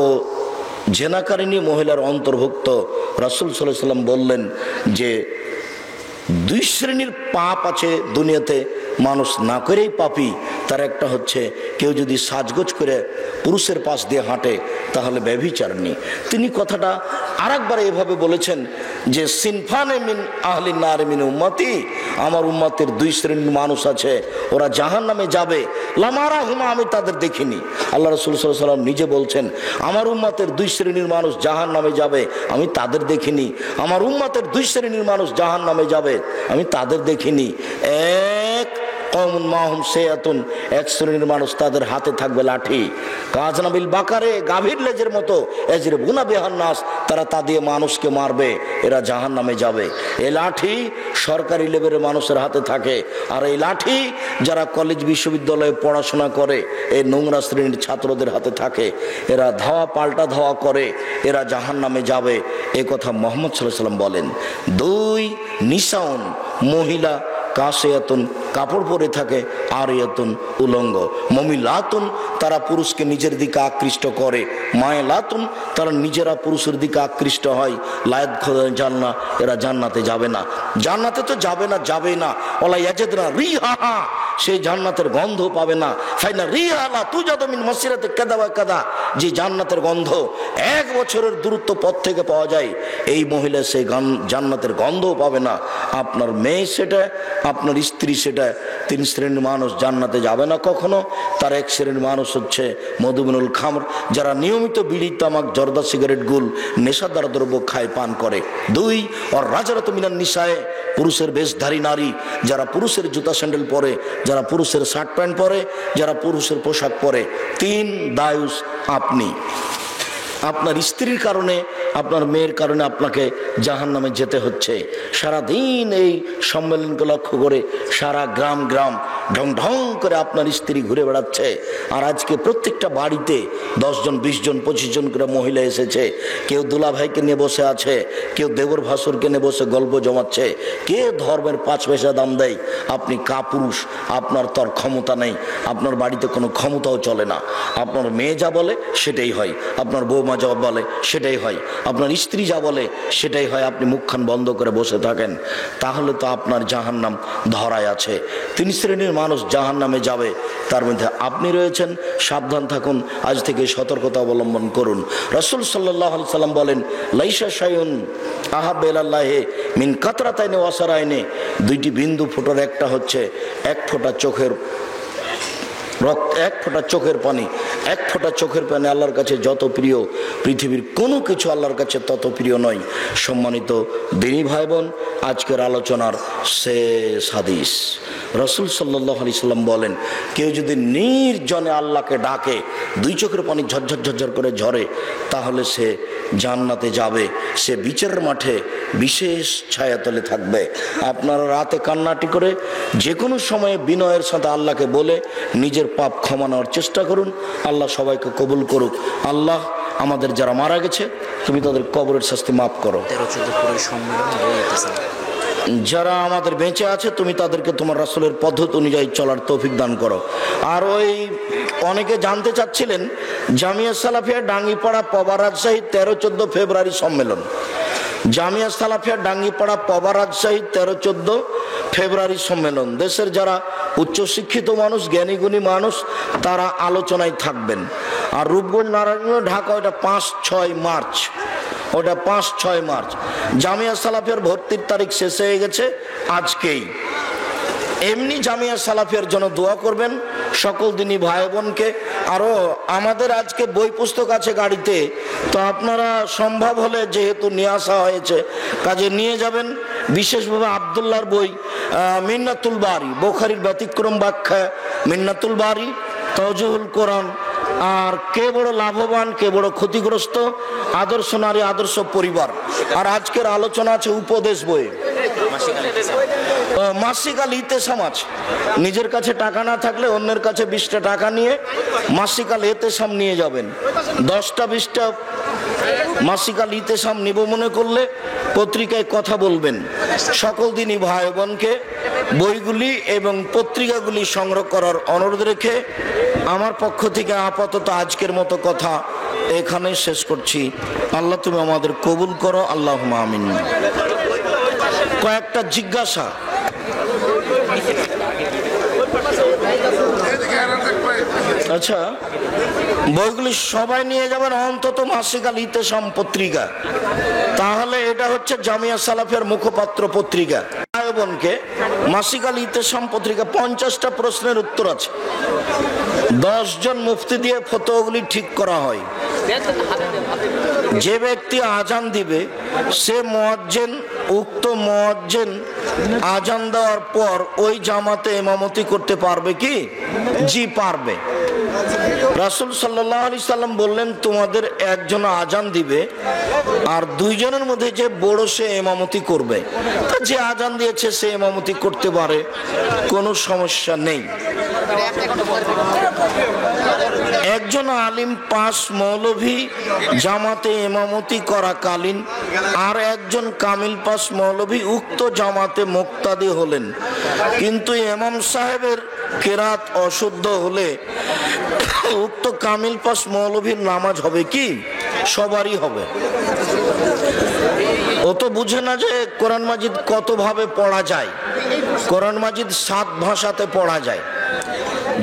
ও জেনাকারিনী মহিলার অন্তর্ভুক্ত। রাসূল সাল্লাল্লাহু আলাইহি ওয়াসাল্লাম বললেন যে 2 শ্রেণীর পাপ আছে দুনিয়াতে, মানুষ না করেই পাপী। তার একটা হচ্ছে কেউ যদি সাজগোজ করে পুরুষের পাশ দিয়ে হাঁটে, তাহলে ব্যভিচারণী। তিনি কথাটা আরেকবার এভাবে বলেছেন যে সিনফানে মিন আহলিন নার মিন উম্মতি, আমার উম্মতের 2 শ্রেণীর মানুষ আছে, ওরা জাহান্নামে যাবে। লামারা হুমা, আমি তাদের দেখিনি। আল্লাহ রাসূল সাল্লাল্লাহু আলাইহি ওয়াসাল্লাম নিজে বলছেন আমার উম্মতের 2 শ্রেণীর মানুষ জাহান্নামে যাবে, আমি তাদের দেখিনি। আমার উম্মতের 2 শ্রেণীর মানুষ জাহান্নামে যাবে, আমি তাদের দেখিনি। এক, কওমুন মাহুম সায়াতুন, 1 শ্রেণীর মানুষ, তাদের হাতে থাকবে লাঠি। কাজনাবিল বাকারে, গাভীর লেজের মতো, এজরিবুনা বিহান নাস, তারা তা দিয়ে মানুষকে মারবে, এরা জাহান্নামে যাবে। এই লাঠি সরকারি লেভেলের মানুষের হাতে থাকে, আর এই লাঠি যারা কলেজ বিশ্ববিদ্যালয়ে পড়াশোনা করে এই নোংরা শ্রেণীর ছাত্রদের হাতে থাকে। এরা ধাওয়া পাল্টা ধাওয়া করে, এরা জাহান্নামে যাবে। এ কথা মুহাম্মদ সাল্লাল্লাহু আলাইহি ওয়াসাল্লাম বলেন। 2, নিসাউন, মহিলা, কাসিয়াতুন, কাপড় পরে থাকে, আরিয়াতুন, উলঙ্গ, মমিলাতুন, তারা পুরুষকে নিজের দিকে আকৃষ্ট করে, মায়লাতুন, তারা নিজেরা পুরুষের দিকে আকৃষ্ট হয়, লায়াদখুলুল জান্নাহ, এরা জান্নাতে যাবে না। জান্নাতে তো যাবে না, যাবে না। ওয়ালা ইয়াজিদুনা রিহাহা, সেই জান্নাতের গন্ধ পাবে না। ফাইনা রিহালা তুজাদু মিন মাসিরাতি কাদা ওয়া কাদা, যে জান্নাতের গন্ধ 1 বছরের দূরত্ব পথ থেকে পাওয়া যায়, এই মহিলা সেই জান্নাতের গন্ধও পাবে না। আপনার মেয়ে সেটা, আপনার স্ত্রী সেটা। 3 শ্রেণীর মানুষ জান্নাতে যাবে না কখনো। তার 1 শ্রেণীর মানুষ হচ্ছে মধুমিনুল খামর, যারা নিয়মিত বিড়ি, তামাক, জর্দা, সিগারেট, গুল, নেশাদার দ্রব্য খায়, পান করে। 2, আর রাজারাত মিনান নিসায়ে, পুরুষের বেশধারী নারী, যারা পুরুষের জুতা স্যান্ডেল পরে, যারা পুরুষের শার্ট প্যান্ট পরে, যারা পুরুষের পোশাক পরে। 3, দায়ুস, আপনি আপনার স্ত্রীর কারণে, আপনার মেয়ের কারণে আপনাকে জাহান্নামে যেতে হচ্ছে। সারাদিন এই সম্মেলনকে লক্ষ্য করে সারা গ্রাম গ্রাম ঢং ঢং করে আপনার স্ত্রী ঘুরে বেড়াচ্ছে। আর আজকে প্রত্যেকটা বাড়িতে 10 জন, 20 জন, 25 জন করে মহিলা এসেছে। কেউ দুলা ভাইকে নিয়ে বসে আছে, কেউ দেবর ভাসুরকে নিয়ে বসে গল্প জমাচ্ছে, কে ধর্মের 5 পয়সা দাম দেয়। আপনি কাপুরুষ, আপনার তো আর ক্ষমতা নেই, আপনার বাড়িতে কোনো ক্ষমতাও চলে না। আপনার মেয়ে যা বলে সেটাই হয়, আপনার বৌমা যা বলে সেটাই হয়, আপনার স্ত্রী যা বলে সেটাই হয়। আপনি মুখখান বন্ধ করে বসে থাকেন, তাহলে তো আপনার জাহান্নাম ধরায় আছে। 3 শ্রেণীর মানুষ জাহান্নামে যাবে, তার মধ্যে আপনি রয়েছেন। সাবধান থাকুন, আজ থেকে সতর্কতা অবলম্বন করুন। রাসূল সাল্লাল্লাহু আলাইহি সাল্লাম বলেন লাইসা শাইউন আহাব্বা ইলাল্লাহি মিন কাতরাতাইনি ওয়া সারাইনি, 2টি বিন্দু ফোটার একটা হচ্ছে 1 ফোঁটা চোখের রক্ত, 1 ফোঁটা চোখের পানি। 1 ফোঁটা চোখের পানি আল্লাহর কাছে যত প্রিয়, পৃথিবীর কোনো কিছু আল্লাহর কাছে তত প্রিয় নয়। সম্মানিত দিনী ভাই বোন, আজকের আলোচনার শেষ হাদিস, রাসূল সাল্লাল্লাহু আলাইহি সাল্লাম বলেন কেউ যদি নির্জনে আল্লাহকে ডাকে, 2 চোখের পানি ঝরঝর ঝরঝর করে ঝরে, তাহলে সে জান্নাতে যাবে। সে বিচারের মাঠে বিশেষ ছায়াতলে থাকবে। আপনারা রাতে কান্নাটি করে যে কোনো সময়ে বিনয়ের সাথে আল্লাহকে বলে নিজের পাপ ক্ষমা নেওয়ার চেষ্টা করুন। আল্লাহ সবাইকে কবুল করুক। আল্লাহ আমাদের যারা মারা গেছে, তুমি তাদের কবরের শাস্তি মাফ করো। যারা আমাদের বেঁচে আছে, তুমি তাদেরকে তোমার রাসূলের পদ্ধতি অনুযায়ী চলার তৌফিক দান করো। আর ওই অনেকে জানতে চাচ্ছিলেন জামিয়া সালাফিয়া ডাঙ্গিপাড়া পবা রাজশাহী 13-14 ফেব্রুয়ারি সম্মেলন। জামিয়া সালাফিয়া ডাঙ্গিপাড়া পবা রাজশাহী 13-14 ফেব্রুয়ারি সম্মেলন। দেশের যারা উচ্চশিক্ষিত মানুষ, জ্ঞানীগুণী মানুষ, তারা আলোচনায় থাকবেন। আর রূপগঞ্জ নারায়ণগঞ্জ ঢাকা ওটা 5-6 মার্চ, ওটা 5-6 মার্চ। জামিয়া সালাফিয়ার ভর্তির তারিখ শেষ হয়ে গেছে আজকেই। এমনি জামিয়া সালাফিয়ার জন্য দোয়া করবেন সকল দিনই ভাই বোনকে। আরও আমাদের আজকে বই পুস্তক আছে গাড়িতে, তো আপনারা সম্ভব হলে যেহেতু নিয়ে আসা হয়েছে কাজে নিয়ে যাবেন। বিশেষভাবে আবদুল্লাহর বই মিন্নাতুল বারি, বুখারীর ব্যতিক্রম ব্যাখ্যা মিন্নাতুল বারি, তাওজীহুল কোরআন, আর কে বড় লাভবান কে বড় ক্ষতিগ্রস্ত, আদর্শ নারী আদর্শ পরিবার। আর আজকের আলোচনা আছে উপদেশ বই, মাসিক আল ইতেসাম আছে। নিজের কাছে টাকা না থাকলে অন্যের কাছে 20টা টাকা নিয়ে মাসিক আল ইতেসাম নিয়ে যাবেন। 10টা 20টা মাসিক আল ইতেসাম নিব মনে করলে পত্রিকায় কথা বলবেন। সকল দিনই ভাই বোনকে বইগুলি এবং পত্রিকাগুলি সংগ্রহ করার অনুরোধ রেখে আমার পক্ষ থেকে আপাতত আজকের মতো কথা এখানে শেষ করছি। আল্লাহ তুমি আমাদের কবুল করো, আল্লাহুম্মা আমিন। কয়েকটা জিজ্ঞাসা। আচ্ছা, বইগুলি সবাই নিয়ে যাবেন অন্তত মাসিক আল ইতেসাম পত্রিকা, তাহলে এটা হচ্ছে জামিয়া সালাফিয়ার মুখপাত্র পত্রিকা। ভাই বোনকে মাসিক আল ইতেসাম পত্রিকা 50টা প্রশ্নের উত্তর আছে। 10 জন মুফতি দিয়ে ফতোয়াগুলি ঠিক করা হয়। যে ব্যক্তি আজান দিবে সে মুয়াজ্জিন, উক্ত মুয়াজ্জিন আজান দেওয়ার পর ওই জামাতে ইমামতি করতে পারবে কি? জি পারবে। রাসূল সাল্লাল্লাহু আলাইহি সাল্লাম বললেন, তোমাদের একজন আজান দিবে আর 2 জনের মধ্যে যে বড় সে ইমামতি করবে। তা যে আজান দিয়েছে সে ইমামতি করতে পারে, কোনো সমস্যা নেই। একজন আলিম পাস মৌলভী জামাতে ইমামতি করাকালীন আর একজন কামিল পাস মৌলভী উক্ত জামাতে মুক্তাদি হলেন, কিন্তু ইমাম সাহেবের কেরাত অশুদ্ধ হলে উক্ত কামিল পাস মৌলভীর নামাজ হবে কি? সবারই হবে। ও তো বুঝে না যে কোরআন মাজিদ কত ভাবে পড়া যায়। কোরআন মাজিদ 7 ভাষাতে পড়া যায়।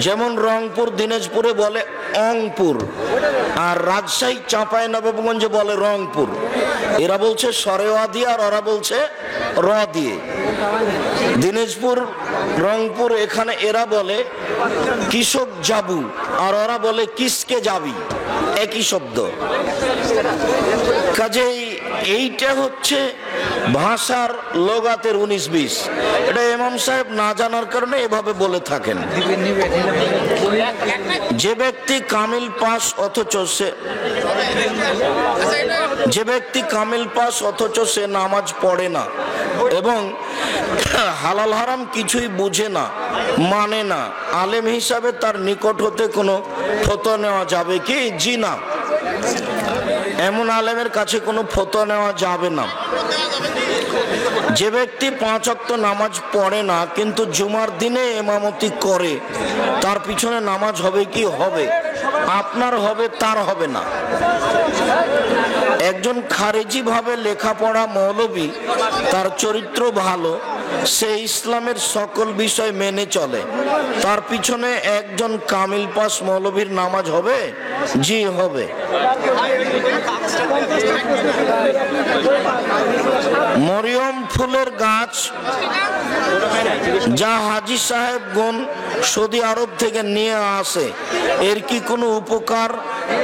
যেমন রংপুর দিনাজপুরে বলে অংপুর, আর রাজশাহী চাঁপাইনবাবগঞ্জে বলে রংপুর। এরা বলছে সরেওয়া দিয়ে আর ওরা বলছে র দিয়ে। দিনাজপুর রংপুর এখানে এরা বলে কৃষক যাবু আর ওরা বলে কিসকে যাবি, একই শব্দ। কাজেই এইটা হচ্ছে ভাষার লোগাতের 19-20। এটা ইমাম সাহেব না জানার কারণে এভাবে বলে থাকেন। যে ব্যক্তি কামিল পাস অথচ সে নামাজ পড়ে না এবং হালাল হারাম কিছুই বুঝে না, মানে না, আলেম হিসাবে তার নিকট হতে কোনো ফতোয়া নেওয়া যাবে কি? জি না, এমন আলেমের কাছে কোনো ফতোয়া নেওয়া যাবে না। যে ব্যক্তি 5 ওয়াক্ত নামাজ পড়ে না কিন্তু জুমার দিনে ইমামতি করে, তার পিছনে নামাজ হবে কি? হবে। আপনার হবে, তার হবে না। একজন খারেজি ভাবে লেখাপড়া মৌলবী, তার চরিত্র ভালো, সে ইসলামের সকল বিষয় মেনে চলে, তার পিছনে একজন কামিল পাস মৌলবীর নামাজ হবে? জি হবে। মরিয়ম ফুলের গাছ যা হাজী সাহেবগণ সৌদি আরব থেকে নিয়ে আসে, এর কি কোনো উপকার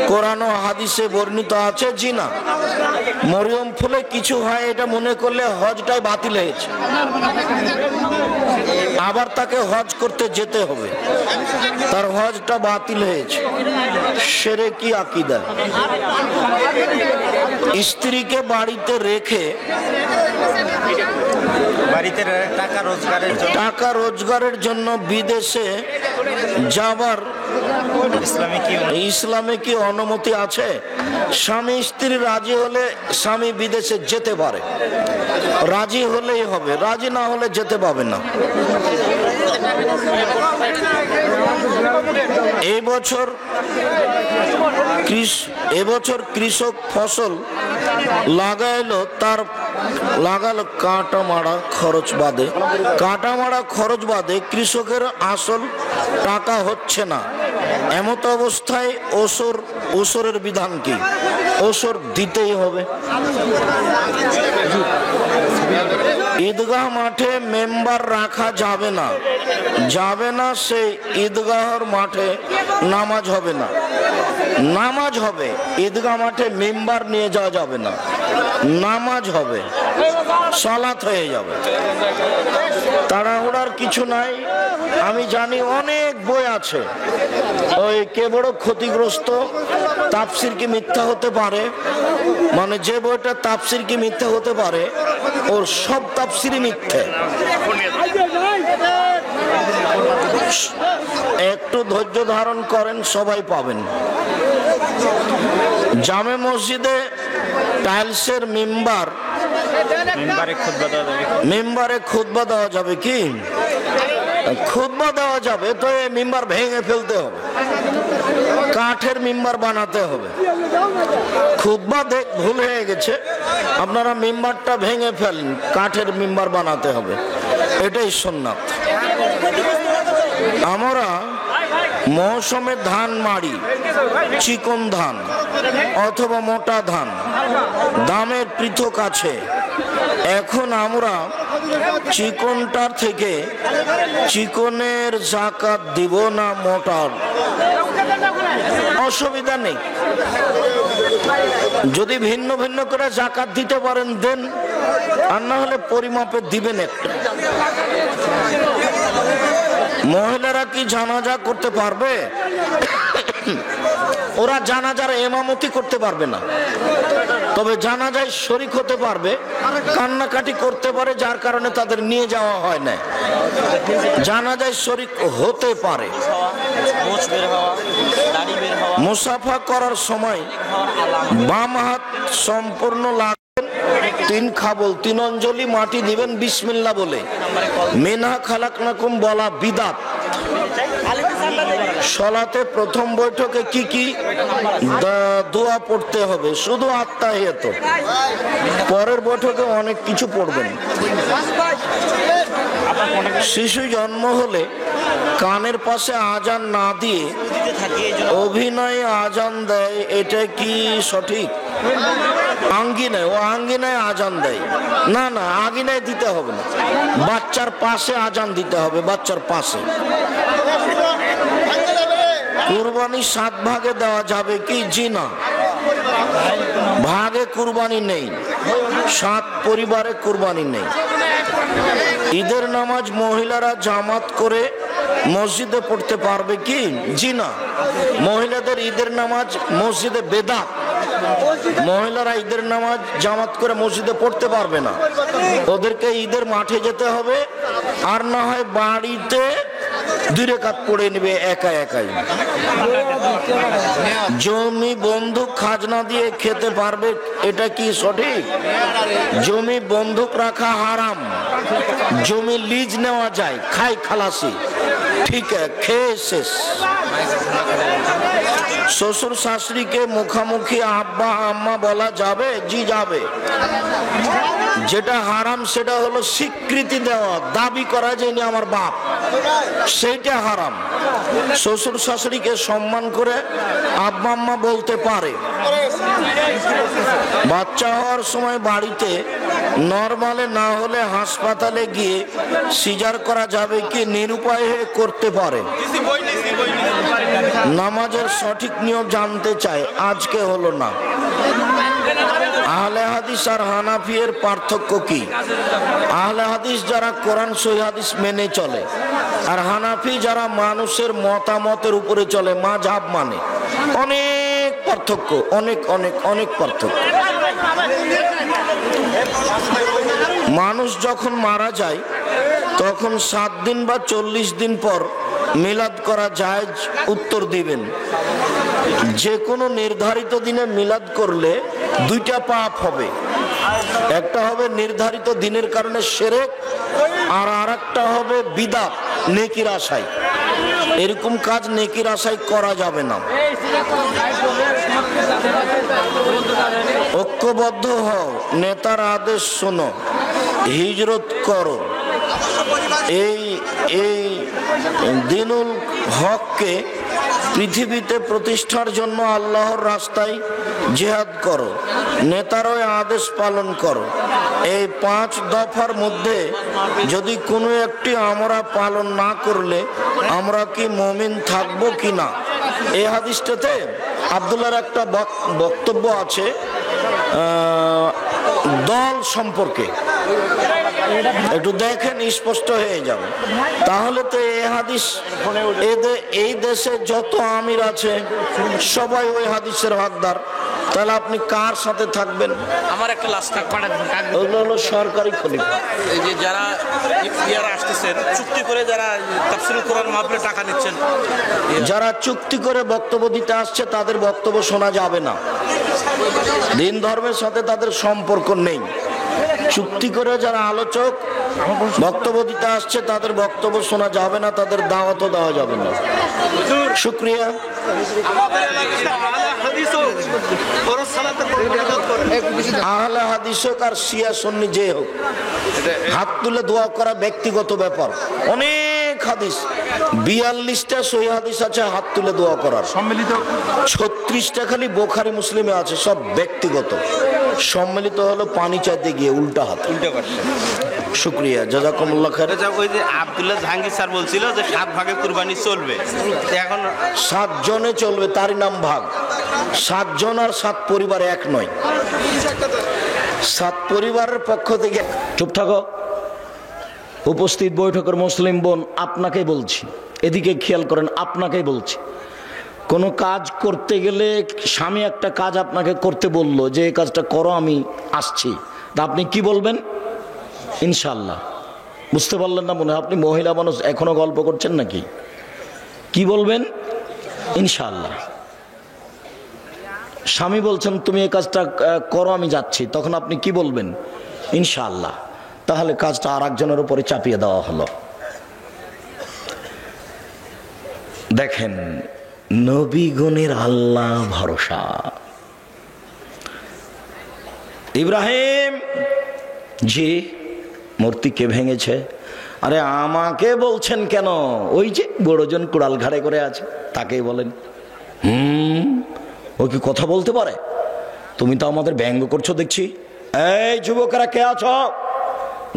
কোরআন ও হাদিসে বর্ণিত আছে? জি না। মরিয়ম ফুলে কিছু হয় এটা মনে করলে হজটাই বাতিল হয়েছে, আবার তাকে হজ করতে যেতে হবে, তার হজটা বাতিল হয়েছে। শিরকি আকীদা। স্ত্রীকে বাড়িতে রেখে টাকা রোজগারের জন্য বিদেশে যাবার ইসলামে কি অনুমতি আছে? স্বামী স্ত্রী রাজি হলে স্বামী বিদেশে যেতে পারে, রাজি হলেই হবে, রাজি না হলে যেতে পাবে না। এবছর কৃষক ফসল লাগাইলো, তার লাগালো কাটা মারা খরচ বাদে, কাটা মারা খরচ বাদে কৃষকের আসল টাকা হচ্ছে না, এমত অবস্থায় ওসরের বিধান কি? ওসর দিতেই হবে। ঈদগাহ মাঠে মেম্বার রাখা যাবে না, যাবে না, সে ঈদগাহর মাঠে নামাজ হবে না। নামাজ হবে, ঈদগাহ মাঠে মেম্বার নিয়ে যাওয়া যাবে না, নামাজ হবে, সালাত হয়ে যাবে। তাড়াহুড়ার কিছু নাই। আমি জানি অনেক বই আছে, ওই কে বড় ক্ষতিগ্রস্ত, তাফসির কি মিথ্যা হতে পারে, মানে যে বইটা তাফসির কি মিথ্যা হতে পারে ওর সব তাফসিরই মিথ্যে। একটু ধৈর্য ধারণ করেন, সবাই পাবেন। জামে মসজিদে টাইলসের মেম্বারে খুতবা দেওয়া যাবে কি? খুতবা দেওয়া যাবে তো এই মেম্বার ভেঙে ফেলতে হবে, কাঠের মেম্বার বানাতে হবে। খুতবা ভুল হয়ে গেছে, আপনারা মেম্বারটা ভেঙে ফেলেন, কাঠের মেম্বার বানাতে হবে, এটাই সুন্নাত। আমরা মৌসুমে ধান মাড়ি, চিকন ধান অথবা মোটা ধান, দামের পৃথক আছে। এখন আমরা চিকনটার থেকে চিকনের জাকাত দিব না মোটার? অসুবিধা নেই, যদি ভিন্ন ভিন্ন করে জাকাত দিতে পারেন দেন, আর না হলে পরিমাপে দিবেন একটা। মহিলারা কি জানাজা করতে পারবে? ওরা জানাজার ইমামতি করতে পারবে না, তবে জানাজায় শরীক হতে পারবে, কান্নাকাটি করতে পারে, যার কারণে তাদের নিয়ে যাওয়া হয় না। জানাজায় শরীক হতে পারে। মুসাফা করার সময় বাম হাত সম্পূর্ণ লাগবেন, 3 খাবল 3 অঞ্জলি মাটি দিবেন বিসমিল্লাহ বলে। মিনহা খালাকনাকুম বলা বিদাত। সলাতে প্রথম বৈঠকে কি কি দোয়া পড়তে হবে? শুধু আত্তাহিয়াত। পরের বৈঠকে অনেক কিছু পড়বেন। শিশু জন্ম হলে কানের পাশে আজান না দিয়ে অভিনয়ে আজান দেয়, এটা কি সঠিক? আঙ্গিনায়, ও আঙ্গিনায় আজান দেয় না, না আঙ্গিনায় দিতে হবে না, বাচ্চার পাশে আজান দিতে হবে, বাচ্চার পাশে। কুরবানি 7 ভাগে দেওয়া যাবে কি? জি না, ভাগে কুরবানি নেই, 7 পরিবারে কুরবানি নেই। ঈদের নামাজ মহিলারা জামাত করে মসজিদে পড়তে পারবে কি? জি না, মহিলাদের ঈদের নামাজ মসজিদে বেদাত। মহিলারা ঈদের নামাজ জামাত করে মসজিদে পড়তে পারবে না, ওদেরকে ঈদের মাঠে যেতে হবে, আর না হয় বাড়িতে 2 রাকাত পড়ে নেবে একা একাই। জমি বন্ধক খাজনা দিয়ে খেতে পারবে, এটা কি সঠিক? জমি বন্ধক রাখা হারাম, জমি লিজ নেওয়া যায়, খাই খালাসি, ঠিক আছে, খেয়ে শেষ। শ্বশুর শাশুড়িকে মুখামুখি আব্বা আম্মা বলা যাবে? জি যাবে। যেটা হারাম সেটা হলো স্বীকৃতি দেওয়া, দাবি করা যে ইনি আমার বাপ, সেইটা হারাম। শ্বশুর শাশুড়িকে সম্মান করে আব্বা আম্মা বলতে পারে। বাচ্চা হওয়ার সময় বাড়িতে নরমালে না হলে হাসপাতালে গিয়ে সিজার করা যাবে কি? নিরুপায় হয়ে করতে পারে। নামাজের সঠিক নিয়ম জানতে চায়, আজকে হলো না। আহলে হাদিস আর হানাফি এর পার্থক্য কি? আহলে হাদিস যারা কোরআন সহিহ হাদিস মেনে চলে, আর হানাফি যারা মানুষের মতামতের উপরে চলে, মাযহাব মানে। অনেক পার্থক্য, অনেক অনেক অনেক পার্থক্য। মানুষ যখন মারা যায় তখন 7 দিন বা 40 দিন পর মিলাদ করা জায়েজ? উত্তর দিবেন, যে কোনো নির্ধারিত দিনে মিলাদ করলে 2টা পাপ হবে। একটা হবে নির্ধারিত দিনের কারণে শিরক, আর আরেকটা হবে বিদআত, নেকির আশায়। এরকম কাজ নেকির আশায় করা যাবে না। ঐক্যবদ্ধ হও, নেতার আদেশ শোনো, হিজরত করো। এই এই দিনুল হককে পৃথিবীতে প্রতিষ্ঠার জন্য আল্লাহর রাস্তায় জিহাদ করো, নেতার ওই আদেশ পালন করো। এই 5 দফার মধ্যে যদি কোনো একটি আমরা পালন না করলে আমরা কি মুমিন থাকবো কি না? এই হাদিসটাতে আব্দুল্লাহর একটা বক্তব্য আছে দল সম্পর্কে, একটু দেখেন স্পষ্ট হয়ে যাবে। তাহলে তো এই হাদিস, এই দেশে যত আমির আছে সবাই ওই হাদিসের হকদার, তাহলে আপনি কার সাথে থাকবেন? আমার একটা লাস্ট ওগুলো হলো সরকারি খলিফা। এই যে যারা ইয়ারা আসতেছেন চুক্তি করে, যারা তাফসীরুল কোরআন মাহফিলে টাকা নিচ্ছেন, যারা চুক্তি করে বক্তব্য দিতে আসছে তাদের বক্তব্য শোনা যাবে না। দিন ধর্মের সাথে তাদের সম্পর্ক নেই। চুক্তি করে যারা আলোচক বক্তব্য দিতে আসছে তাদের বক্তব্য শোনা যাবে না, তাদের দাওয়াতও দেওয়া যাবে না। শুকরিয়া। আহলে হাদিস হোক আর শিয়া সুন্নি যে হোক, হাত তুলে দোয়া করা ব্যক্তিগত ব্যাপার। অনেক হাদিস, 42টা সহিহ হাদিস আছে হাত তুলে দোয়া করার, সম্মিলিত 36টা খালি বুখারী মুসলিমে আছে, সব ব্যক্তিগত। সম্মিলিত হলো পানি চাইতে গিয়ে উল্টা হাত। শুকরিয়া, জাযাকুমুল্লাহ খাইর। ওই যে আব্দুল্লাহ জাহাঙ্গীর স্যার বলছিল যে 7 ভাগে কুরবানি চলবে, এখন 7 জনে চলবে, তারই নাম ভাগ। 7 জন আর 7 পরিবার এক নয়। 7 পরিবারের পক্ষ থেকে। চুপ থাকো। উপস্থিত বৈঠকের মুসলিম বোন, আপনাকেই বলছি, এদিকে খেয়াল করেন, আপনাকেই বলছি। কোনো কাজ করতে গেলে স্বামী একটা কাজ আপনাকে করতে বললো যে এই কাজটা করো, আমি আসছি, তা আপনি কি বলবেন? ইনশাআল্লাহ। বুঝতে পারলেন না মনে হয়? আপনি মহিলা মানুষ, এখনো গল্প করছেন নাকি? কি বলবেন? ইনশাআল্লাহ। স্বামী বলছেন তুমি এই কাজটা করো, আমি যাচ্ছি, তখন আপনি কি বলবেন? ইনশাআল্লাহ। তাহলে কাজটা আর একজনের উপরে চাপিয়ে দেওয়া হলো। দেখেন, নবীগণের আল্লাহ ভরসা। ইব্রাহিম জি মূর্তি কে ভেঙেছে? আরে আমাকে বলছেন কেন? ওই যে বড়জন কুড়াল ঘাড়ে করে আছে তাকেই বলেন। ও কি কথা বলতে পারে? তুমি তো আমাদের ব্যঙ্গ করছো দেখছি। এই যুবকেরা কে আছো?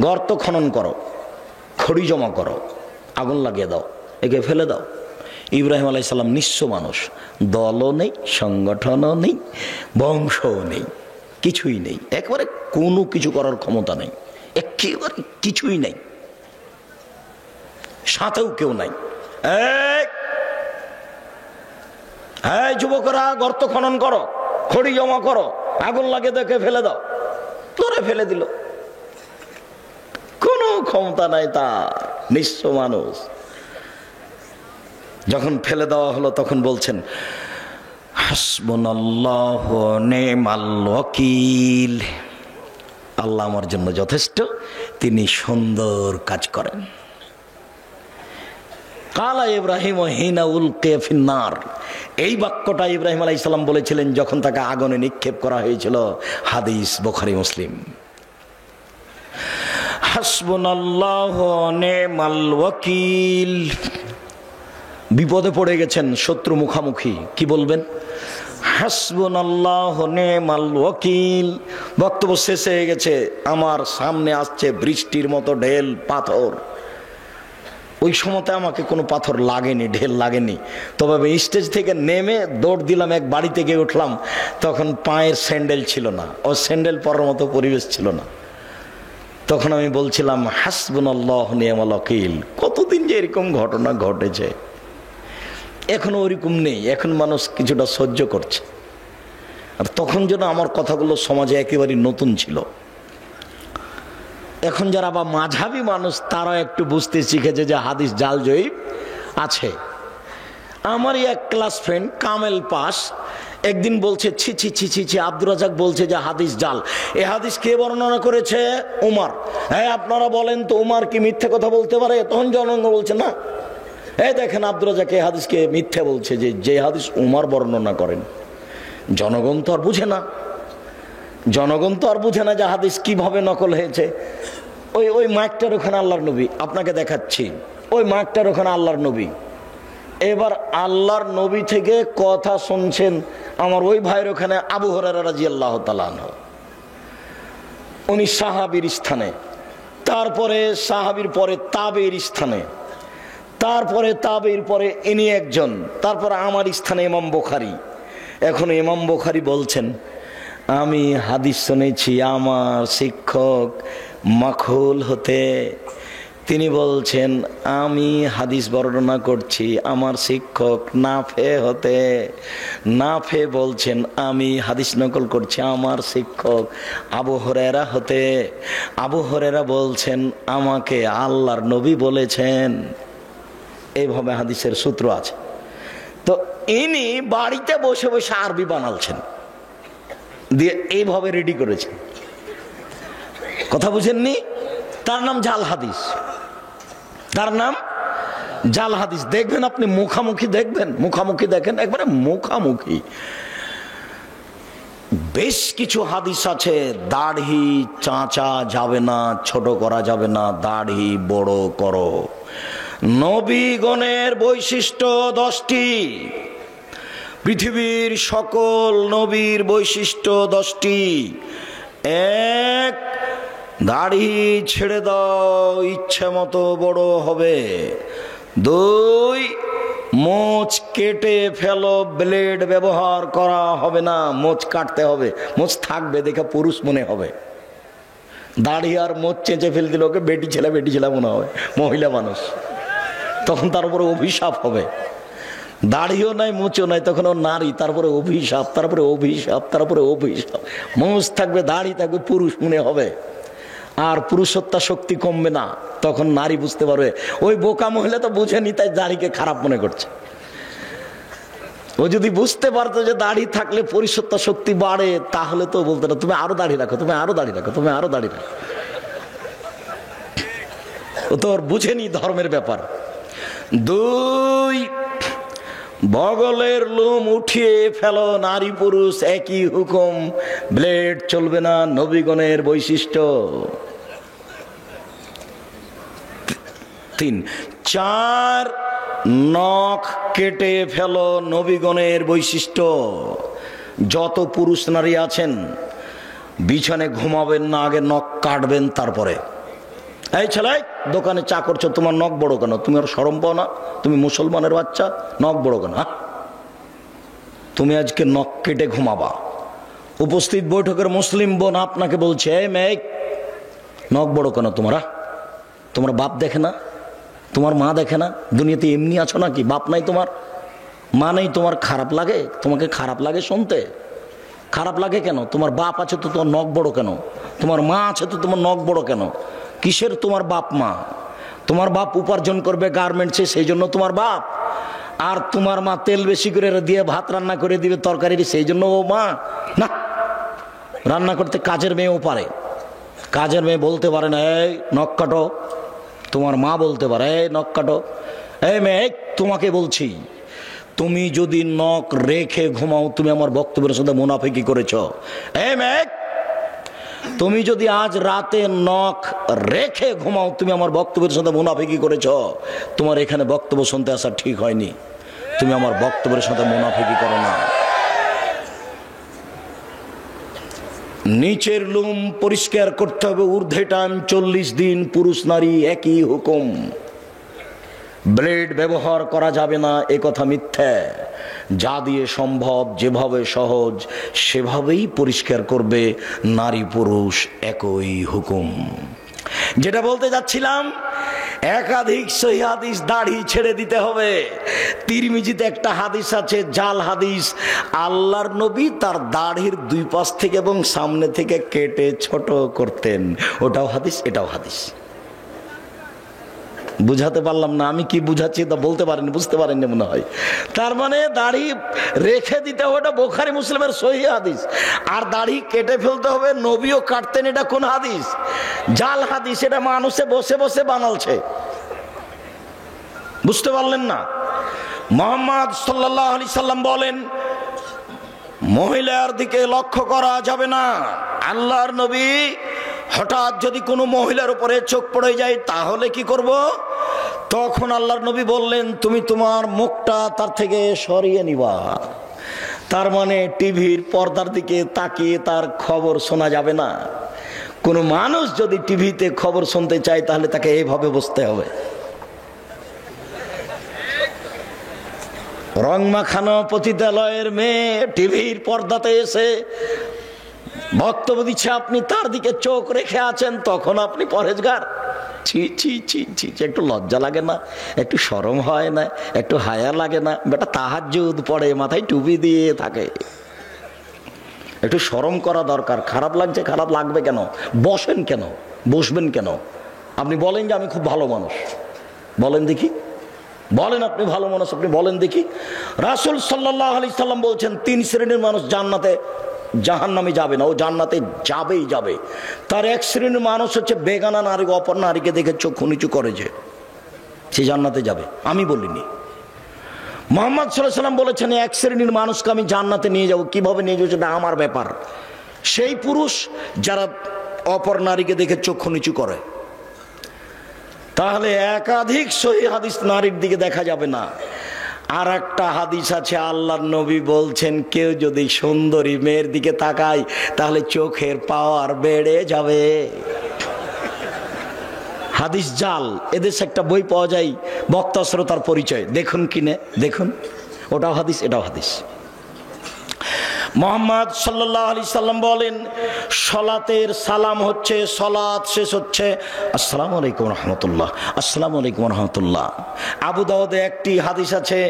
গর্ত খনন করো, খড়ি জমা করো, আগুন লাগিয়ে দাও, একে ফেলে দাও। ইব্রাহিম আলাইহিস সালাম নিঃস্ব মানুষ, দলও নেই, সংগঠনও নেই, বংশও নেই, কিছুই নেই, একেবারে কোনো কিছু করার ক্ষমতা নেই, একেবারে কিছুই নেই, সাথেও কেউ নাই। এই যুবকরা গর্ত খনন করো, খড়ি জমা করো, আগুন লাগিয়ে দেখে ফেলে দাও। তোরে ফেলে দিল, কোনো ক্ষমতা নাই তার, নিঃস্ব মানুষ। যখন ফেলে দেওয়া হলো তখন বলছেন হাসবুনাল্লাহু ওয়া নি'মাল ওয়াকিল, আল্লাহ আমার জন্য যথেষ্ট, তিনি সুন্দর কাজ করেন। কালা ইব্রাহিম হিনা উলকিয়া ফিন্নার, এই বাক্যটা ইব্রাহিম আলাইহিস সালাম বলেছিলেন যখন তাকে আগুনে নিক্ষেপ করা হয়েছিল। হাদিস বুখারী মুসলিম। হাসবুনাল্লাহু ওয়া নি'মাল ওয়াকিল, বিপদে পড়ে গেছেন, শত্রু মুখামুখি, কি বলবেন? হাসবুনাল্লাহু ওয়া নি'মাল ওয়াকিল। বক্তব্য শেষ হয়ে গেছে, আমার সামনে আসছে বৃষ্টির মতো ঢেল পাথর। ওই সময়তে আমাকে কোনো পাথর লাগেনি, ঢেল লাগেনি, তবে স্টেজ থেকে নেমে দৌড় দিলাম, এক বাড়িতে গিয়ে উঠলাম, তখন পায়ের স্যান্ডেল ছিল না, ও স্যান্ডেল পরার মতো পরিবেশ ছিল না। তখন আমি বলছিলাম হাসবুনাল্লাহু ওয়া নি'মাল ওয়াকিল। কতদিন যে এরকম ঘটনা ঘটেছে, এখনো ওরকম নেই, এখন মানুষ কিছুটা সহ্য করছে। আর তখন যেন আমার কথাগুলো সমাজে একেবারে নতুন ছিল। এখন যারা বা মাঝহাবি মানুষ তারা একটু বুঝতে শিখেছে যে হাদিস জাল জয়ীফ আছে। আমারই এক ক্লাস ফ্রেন্ড কামেল পাস একদিন বলছে ছি ছি ছি ছি ছি, আব্দুর রাজাক বলছে যে হাদিস জাল। এ হাদিস কে বর্ণনা করেছে? উমার। হ্যাঁ আপনারা বলেন তো উমার কি মিথ্যে কথা বলতে পারে? তখন জনগণ বলছে না। এই দেখেন আব্দুর রাজাক এই হাদিসকে মিথ্যে বলছে, যে হাদিস উমার বর্ণনা করেন। জনগণ তো আর বুঝে না, জনগণ তো আর বুঝে না যে হাদিস কিভাবে নকল হয়েছে। ওই ওই মাইকটার ওখানে আল্লাহর নবী, আপনাকে দেখাচ্ছি, ওই মাইকটার ওখানে আল্লাহর নবী। এবার আল্লাহর নবী থেকে কথা শুনছেন আমার ওই ভাইয়ের ওখানে আবু হুরায়রা রাদিয়াল্লাহু তাআলা আনহু, উনি সাহাবীর স্থানে, তারপরে সাহাবীর পরে তাবেঈর স্থানে, তারপরে তাবেঈর পরে ইনি একজন, তারপরে আমার স্থানে ইমাম বুখারী। এখন ইমাম বুখারী বলছেন আমি হাদিস শুনেছি আমার শিক্ষক মাখুল হতে। তিনি বলছেন আমি হাদিস বর্ণনা করছি আমার শিক্ষক নাফে হতে। নাফে বলছেন আমি হাদিস নকল করছি আমার শিক্ষক আবু হুরায়রা হতে। আবু হুরায়রা বলছেন আমাকে আল্লাহর নবী বলেছেন। এইভাবে হাদিসের সূত্র আছে। তো ইনি বাড়িতে বসে বসে আরবি বানালছেন, দিয়ে এইভাবে রেডি করেছেন। কথা বুঝেননি? তার নাম জাল হাদিস, তার নাম জাল হাদিস। দেখবেন আপনি মুখামুখি দেখবেন, মুখামুখি দেখেন, একবারে মুখামুখি। বেশ কিছু হাদিস আছে দাড়ি চাঁচা যাবে না, ছোট করা যাবে না, দাড়ি বড় করো। নবীগণের বৈশিষ্ট্য 10টি, পৃথিবীর সকল নবীর বৈশিষ্ট্য 10টি। 1, দাড়ি ছেড়ে দাও, ইচ্ছে মতো বড় হবে। 2, মোচ কেটে ফেলো, ব্লেড ব্যবহার করা হবে না, মোচ কাটতে হবে, মোচ থাকবে দেখে পুরুষ মনে হবে। দাড়ি আর মোচ চেঁচে ফেল দিল ওকে বেটি ছেলে মনে হবে, মহিলা মানুষ, তখন তার উপরে অভিশাপ হবে। দাড়িও নাই মোচও নাই, তখন ও নারী, তারপরে অভিশাপ, তারপরে অভিশাপ, তারপরে অভিশাপ। মোচ থাকবে, দাড়ি থাকবে, পুরুষ মনে হবে, আর পুরুষত্বা শক্তি কমবে না। তখন নারী বুঝতে পারবে। ওই বোকা মহিলা তো বুঝেনি, তাই দাড়িকে খারাপ মনে করছে। ও যদি বুঝতে পারতো যে দাড়ি থাকলে পুরুষত্বা শক্তি বাড়ে, তাহলে তো বলতো না তুমি আরো দাড়ি রাখো, তুমি আরো দাড়ি রাখো, তুমি আরো দাড়ি রাখো। ও তো আর বুঝেনি ধর্মের ব্যাপার। 2, বগলের লোম উঠিয়ে ফেলো, নারী পুরুষ একই হুকুম, ব্লেড চলবে না, নবীগণের বৈশিষ্ট্য। 3, 4, নখ কেটে ফেলো, নবীগণের বৈশিষ্ট্য। যত পুরুষ নারী আছেন বিছানে ঘুমাবেন না, আগে নখ কাটবেন, তারপরে। এই ছেলে দোকানে চা করছো, তোমার নখ বড় কেন? তুমি আর শরম পাও না? তুমি মুসলমানের বাচ্চা, নখ বড় কেন? তুমি আজকে নখ কেটে ঘুমাবা। উপস্থিত বৈঠকের মুসলিম বোন আপনাকে বলছে এই মেয়ে নখ বড় কেন তোমারা? তোমার বাপ দেখে না? তোমার মা দেখে না? দুনিয়াতে এমনি আছো নাকি? বাপ নাই তোমার, মা নেই তোমার? খারাপ লাগে? তোমাকে খারাপ লাগে শুনতে? খারাপ লাগে কেন? তোমার বাপ আছে তো তোমার নখ বড় কেন? তোমার মা আছে তো তোমার নখ বড় কেন? কিসের তোমার বাপ মা? তোমার বাপ উপার্জন করবে গার্মেন্টসে, সেই জন্য তোমার বাপ। আর তোমার মা তেল বেশি করে দিয়ে ভাত রান্না করে দিবে তরকারি, সেই জন্য ও মা না। রান্না করতে কাজের মেয়েও পারে, কাজের মেয়ে বলতে পারে না এই নখ কাটো। তোমার মা বলতে পারে এই নখ কাটো। এই মেয়ে তোমাকে বলছি, তুমি যদি নখ রেখে ঘুমাও তুমি আমার বক্তব্যের সাথে মুনাফিকি করেছ। এই মেয়ে তুমি যদি আজ রাতে নখ রেখে ঘুমাও তুমি আমার বক্তব্যের সাথে মুনাফিকি করেছ। তোমার এখানে বক্তব্য শুনতে আসা ঠিক হয়নি, তুমি আমার বক্তব্যের সাথে মুনাফিকি করো না। নিচের লোম পরিষ্কার করতে হবে, ঊর্ধ্বে টাইম 40 দিন, পুরুষ নারী একই হুকুম। ব্লেড ব্যবহার করা যাবে না, এ কথা মিথ্যা। যা দিয়ে সম্ভব, যেভাবে সহজ সেভাবেই পরিষ্কার করবে, নারী পুরুষ একই হুকুম। যেটা বলতে যাচ্ছিলাম, একাধিক সহিহ হাদিস, দাড়ি ছেড়ে দিতে হবে। তিরমিজিতে একটা হাদিস আছে জাল হাদিস, আল্লাহর নবী তার দাড়ির 2 পাশ থেকে এবং সামনে থেকে কেটে ছোট করতেন। ওটাও হাদিস, এটাও হাদিস। বুঝাতে পারলাম না? আমি কি বুঝাচ্ছি তা বলতে পারেনি, বুঝতে পারেননি মনে হয়। তার মানে দাড়ি রেখে দিতে হবে, এটা বুখারী মুসলিমের সহিহ হাদিস। আর দাড়ি কেটে ফেলতে হবে, নবীও কাটতেন, এটা কোন হাদিস? জাল হাদিস। এটা মানুষে বসে বসে বানালছে, বুঝতে পারলেন না? মুহাম্মদ সাল্লাল্লাহু আলাইহি সাল্লাম বলেন মহিলার দিকে লক্ষ্য করা যাবে না। আল্লাহর নবী হঠাৎ যদি কোনো মহিলার উপরে চোখ পড়ে যায় তাহলে কি করব? তখন আল্লাহর নবী বললেন, তুমি তোমার মুখটা তার থেকে সরিয়ে নিবা। তার মানে টিভির পর্দার দিকে তাকিয়ে তার খবর শোনা যাবে না। কোনো মানুষ যদি টিভিতে খবর শুনতে চায় তাহলে তাকে এইভাবে বসতে হবে। রং মাখানো পতিতালয়ের মেয়ে টিভির পর্দাতে এসে বক্তব্য দিচ্ছে, আপনি তার দিকে চোখ রেখে আছেন, তখন আপনি পরহেজগার? ছি ছি ছি ছি, একটু লজ্জা লাগে না? একটু শরম হয় না? একটু হায়া লাগে না? বেটা তাহাজ্জুদ পড়ে, মাথায় টুপি দিয়ে থাকে, একটু শরম করা দরকার। খারাপ লাগছে, খারাপ লাগবে কেন? বসেন কেন? বসবেন কেন? আপনি বলেন যে আমি খুব ভালো মানুষ, বলেন দেখি, বলেন আপনি ভালো মানুষ, আপনি বলেন দেখি। রাসূল সাল্লাল্লাহু আলাইহি সাল্লাম বলছেন, 3 শ্রেণীর মানুষ জান্নাতে, জাহান্নামে যাবে না, ও জান্নাতে যাবেই যাবে। তার এক শ্রেণীর মানুষ হচ্ছে বেগানা নারী, অপর নারীকে দেখে চক্ষু নিচু করে, যে সে জান্নাতে যাবে। আমি বলিনি, মুহাম্মদ সাল্লাল্লাহু আলাইহি সাল্লাম বলেছেন, এক শ্রেণীর মানুষকে আমি জান্নাতে নিয়ে যাব। কিভাবে নিয়ে যাবো সেটা আমার ব্যাপার। সেই পুরুষ যারা অপর নারীকে দেখে চক্ষু নিচু করে। তাহলে একাধিক সহিহ হাদিস নারীর দিকে দেখা যাবে না। আর একটা হাদিস আছে, আল্লাহর নবী বলছেন, কেউ যদি সুন্দরী মেয়ের দিকে তাকায় তাহলে চোখের পাওয়ার বেড়ে যাবে। হাদিস জাল। এদেশে একটা বই পাওয়া যায়, বক্তা শ্রোতার পরিচয়, দেখুন কিনে দেখুন, ওটাও হাদিস এটাও হাদিস। মুহাম্মদ সাল্লাল্লাহু আলাইহি সাল্লাম বলেন, সালাতের সালাম হচ্ছে, সালাত শেষ হচ্ছে আসসালামু আলাইকুম রাহমাতুল্লাহ, আসসালামু আলাইকুম রাহমাতুল্লাহ। আবু দাউদে একটি হাদিস আছে,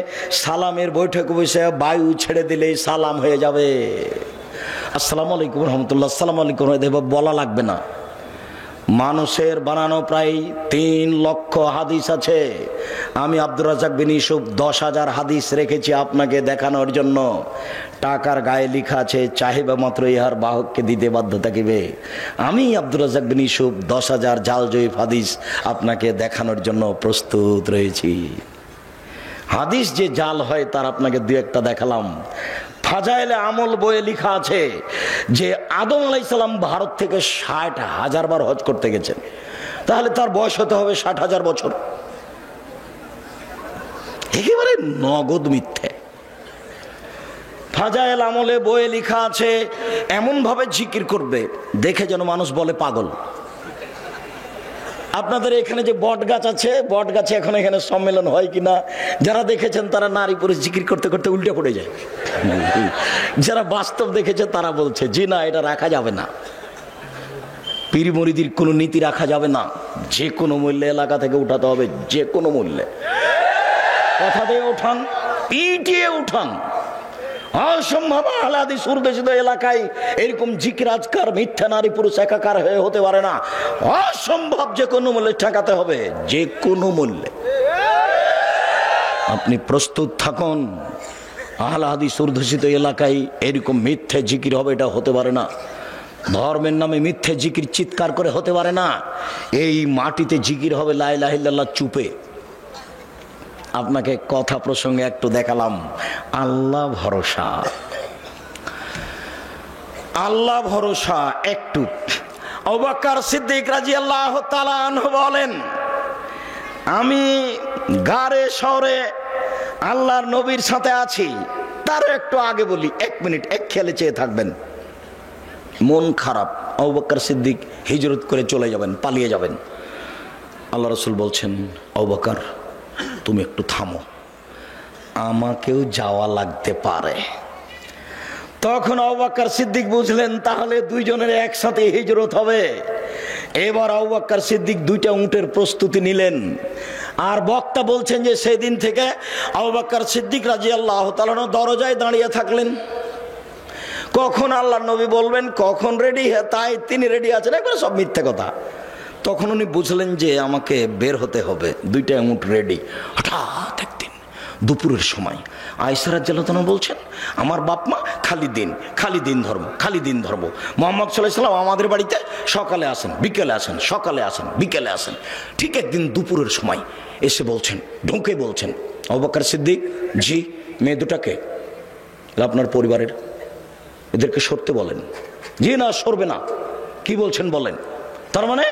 সালামের বৈঠকে বসে বায়ু ছেড়ে দিলেই সালাম হয়ে যাবে। আসসালামু আলাইকুম রাহমাতুল্লাহ, আসসালামু আলাইকুম বলা লাগবে না। মানুষের বানানো প্রায় 3 লক্ষ হাদিস আছে। আমি আব্দুর রাজ্জাক বিন ইউসুফ 10,000 হাদিস রেখেছি আপনাকে দেখানোর জন্য। টাকার গায়ে লেখা আছে, চাহিবা মাত্র ইহার বাহককে দিতে বাধ্য থাকিবে। আমি আব্দুর রাজ্জাক বিন ইউসুফ 10,000 জাল জয়ীফ হাদিস আপনাকে দেখানোর জন্য প্রস্তুত রয়েছি। হাদিস যে জাল হয় তার আপনাকে 2-1টা দেখালাম। ফাজাইলে আমল বইয়ে লেখা আছে যে আদম আলাইহিস সালাম ভারত থেকে 60,000 বার হজ করতে গেছেন। তাহলে তার বয়স হতে হবে 60,000 বছর। একেবারে নগদ মিথ্যে। ফাজাইল আমলে বইয়ে লেখা আছে এমন ভাবে জিকির করবে দেখে যেন মানুষ বলে পাগল। আপনাদের এখানে যে বট গাছ আছে, বট গাছে এখন এখানে সম্মেলন হয় কিনা, যারা দেখেছেন তারা নারী পুরুষ জিকির করতে করতে উল্টে পড়ে যায়। যারা বাস্তব দেখেছে তারা বলছে জি না, এটা রাখা যাবে না। পীর মুরিদির কোনো নীতি রাখা যাবে না, যে কোনো মূল্যে এলাকা থেকে উঠাতে হবে, যে কোনো মূল্যে। কথা দিয়ে উঠান, পিটিয়ে উঠান। অসম্ভব আহলে হাদিস উর্দুশিত এলাকায় এরকম জিকির আজকার মিথ্যা নারী পুরুষ একাকার হয়ে হতে পারে না। অসম্ভব, যে কোনো মূল্যে ঠেকাতে হবে, যে কোনো মূল্যে। আপনি প্রস্তুত থাকুন। আহলে হাদিস উর্দুশিত এলাকায় এরকম মিথ্যে জিকির হবে, এটা হতে পারে না। ধর্মের নামে মিথ্যে জিকির চিৎকার করে হতে পারে না। এই মাটিতে জিকির হবে লা ইলাহা ইল্লাল্লাহ চুপে। আপনাকে কথা প্রসঙ্গে একটু দেখালাম। আল্লাহ ভরসা, আল্লাহ ভরসা একটু। আবু বকর সিদ্দিক রাদিয়াল্লাহু তাআলা আনহু বলেন, আমি গারে শহরে আল্লাহর নবীর সাথে আছি। তার একটু আগে বলি, 1 মিনিট এক খেয়ালে চেয়ে থাকবেন। মন খারাপ, আবু বকর সিদ্দিক হিজরত করে চলে যাবেন, পালিয়ে যাবেন। আল্লাহ রাসূল বলছেন, আবু বকর তুমি একটু থামো, আমাকেও যাওয়া লাগতে পারে। তখন আবু বকর সিদ্দিক বুঝলেন তাহলে দুইজনের একসাথে হিজরত হবে। এবার আবু বকর সিদ্দিক 2টা উটের প্রস্তুতি নিলেন। আর বক্তা বলছেন যে সেদিন থেকে আবু বকর সিদ্দিক রাদিয়াল্লাহু তাআলা দরজায় দাঁড়িয়ে থাকলেন। কখন আল্লাহর নবী বলবেন, কখন রেডি, তাই তিনি রেডি আছেন, একবার সব মিথ্যে কথা। তখন উনি বুঝলেন যে আমাকে বের হতে হবে, 2টা উট রেডি। হঠাৎ একদিন দুপুরের সময় আয়েশা রাদিয়াল্লাহু তাআলা বলছেন, আমার বাপ মা খালি দিন ধর্ম, খালি দিন ধর্ম। মুহাম্মদ সাল্লাল্লাহু আলাইহি ওয়াসাল্লাম আমাদের বাড়িতে সকালে আসেন, বিকেলে আসেন, সকালে আসেন, বিকেলে আসেন। ঠিক একদিন দুপুরের সময় এসে বলছেন, ঢুকে বলছেন, আবু বকর সিদ্দিক জি, মেয়ে দুটাকে আপনার পরিবারের। এদেরকে সরতে বলেন। জি না, সরবে না। কি বলছেন বলেন? তার মানে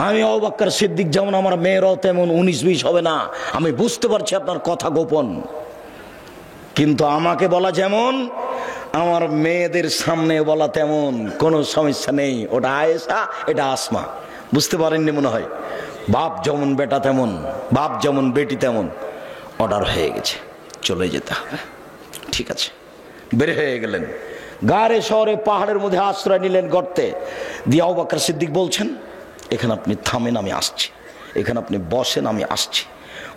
আমি আবু বকর সিদ্দিক যেমন, আমার মেয়েরাও তেমন 19-20 হবে না। আমি বুঝতে পারছি আপনার কথা গোপন, কিন্তু আমাকে বলা যেমন, আমার মেয়েদের সামনে বলা তেমন, কোনো সমস্যা নেই। ওটা আয়েশা, এটা আসমা। বুঝতে পারেননি মনে হয়। বাপ যেমন বেটা তেমন, বাপ যেমন বেটি তেমন। অর্ডার হয়ে গেছে, চলে যেতে হবে। ঠিক আছে, বের হয়ে গেলেন। গাড়ে শহরে পাহাড়ের মধ্যে আশ্রয় নিলেন গর্তে। দিয়ে আবু বকর সিদ্দিক বলছেন, এখানে আপনি থামেন, আমি আসছি। এখানে আপনি বসেন, আমি আসছি।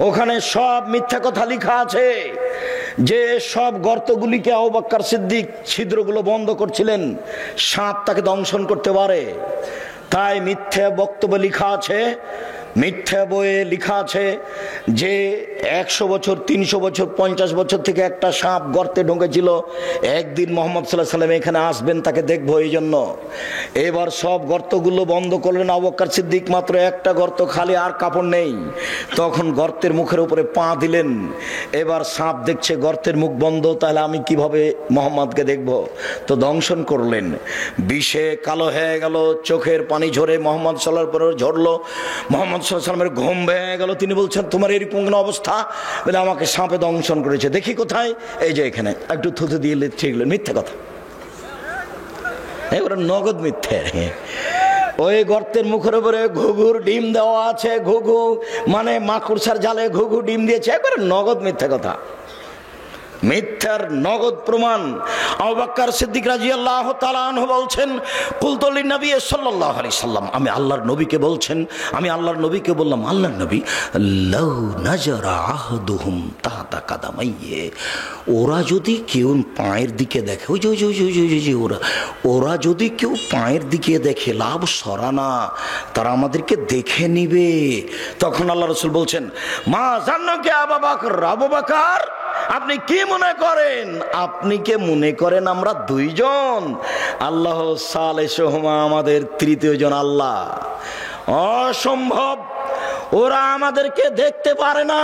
ওখানে সব মিথ্যা কথা লেখা আছে, যে সব গর্তগুলিকে আবু বকর সিদ্দিক ছিদ্রগুলো বন্ধ করছিলেন, সাপ তাকে দংশন করতে পারে। তাই মিথ্যা বক্তব্য লেখা আছে, মিথ্যা বইয়ে লেখা আছে যে 100 বছর, 300 বছর, 50 বছর থেকে একটা সাপ গর্তে ঢুকেছিল। একদিন মোহাম্মদ সাল্লাল্লাহু আলাইহি ওয়াসাল্লাম এখানে আসবেন, তাকে দেখবো এই জন্য। এবার সব গর্তগুলো বন্ধ করলেন আবু বকর সিদ্দিক, মাত্র একটা গর্ত খালি, আর কাপড় নেই। তখন গর্তের মুখের উপরে পা দিলেন। এবার সাপ দেখছে গর্তের মুখ বন্ধ, তাহলে আমি কিভাবে মোহাম্মদকে দেখব? তো দংশন করলেন। বিষে কালো হয়ে গেল, চোখের পানি ঝরে মোহাম্মদ সাল্লাল্লাহু আলাইহি ওয়াসাল্লাম ঝরলো। মোহাম্মদ সাল্লাল্লাহু আলাইহি ওয়াসাল্লামের ঘুম ভেঙে গেল। তিনি বলছেন, তোমার এরকম কোনো অবস্থা? বলে, আমাকে সাপে দংশন করেছে। দেখি কোথায়? এই যে এখানে। একটু থুতু দিয়ে ঠিক মিথ্যে কথা, এবারে নগদ মিথ্যে। ওই গর্তের মুখের উপরে ঘুঘুর ডিম দেওয়া আছে। ঘুঘু মানে মাকড়সার জালে ঘুঘু ডিম দিয়েছে। একবারে নগদ মিথ্যে কথা, মিথ্যার নগদ প্রমাণ। আবু বকর সিদ্দিক রাদিয়াল্লাহু তাআলা আনহু বলছেন, কুলতু লিন-নবী সাল্লাল্লাহু আলাইহি সাল্লাম, আমি আল্লাহর নবীকে বলছেন, আমি আল্লাহর নবীকে বললাম, আল্লাহর নবী, লাউ নাজারা আহদুহুম তাহতা কাদামাইয়ে, ওরা যদি কেউ পায়ের দিকে দেখে, ওই যে ওরা যদি কেউ পায়ের দিকে দেখে, লাভ সরানা, তারা আমাদেরকে দেখে নিবে। তখন আল্লাহ রাসূল বলছেন, মা জান্নাকে আবু বকর, আবু বকর আপনি কি মনে করেন? আপনি কে মনে করেন আমরা দুইজন? আল্লাহ সালেহুমা, আমাদের তৃতীয় জন আল্লাহ। অসম্ভব, ওরা আমাদেরকে দেখতে পারে না।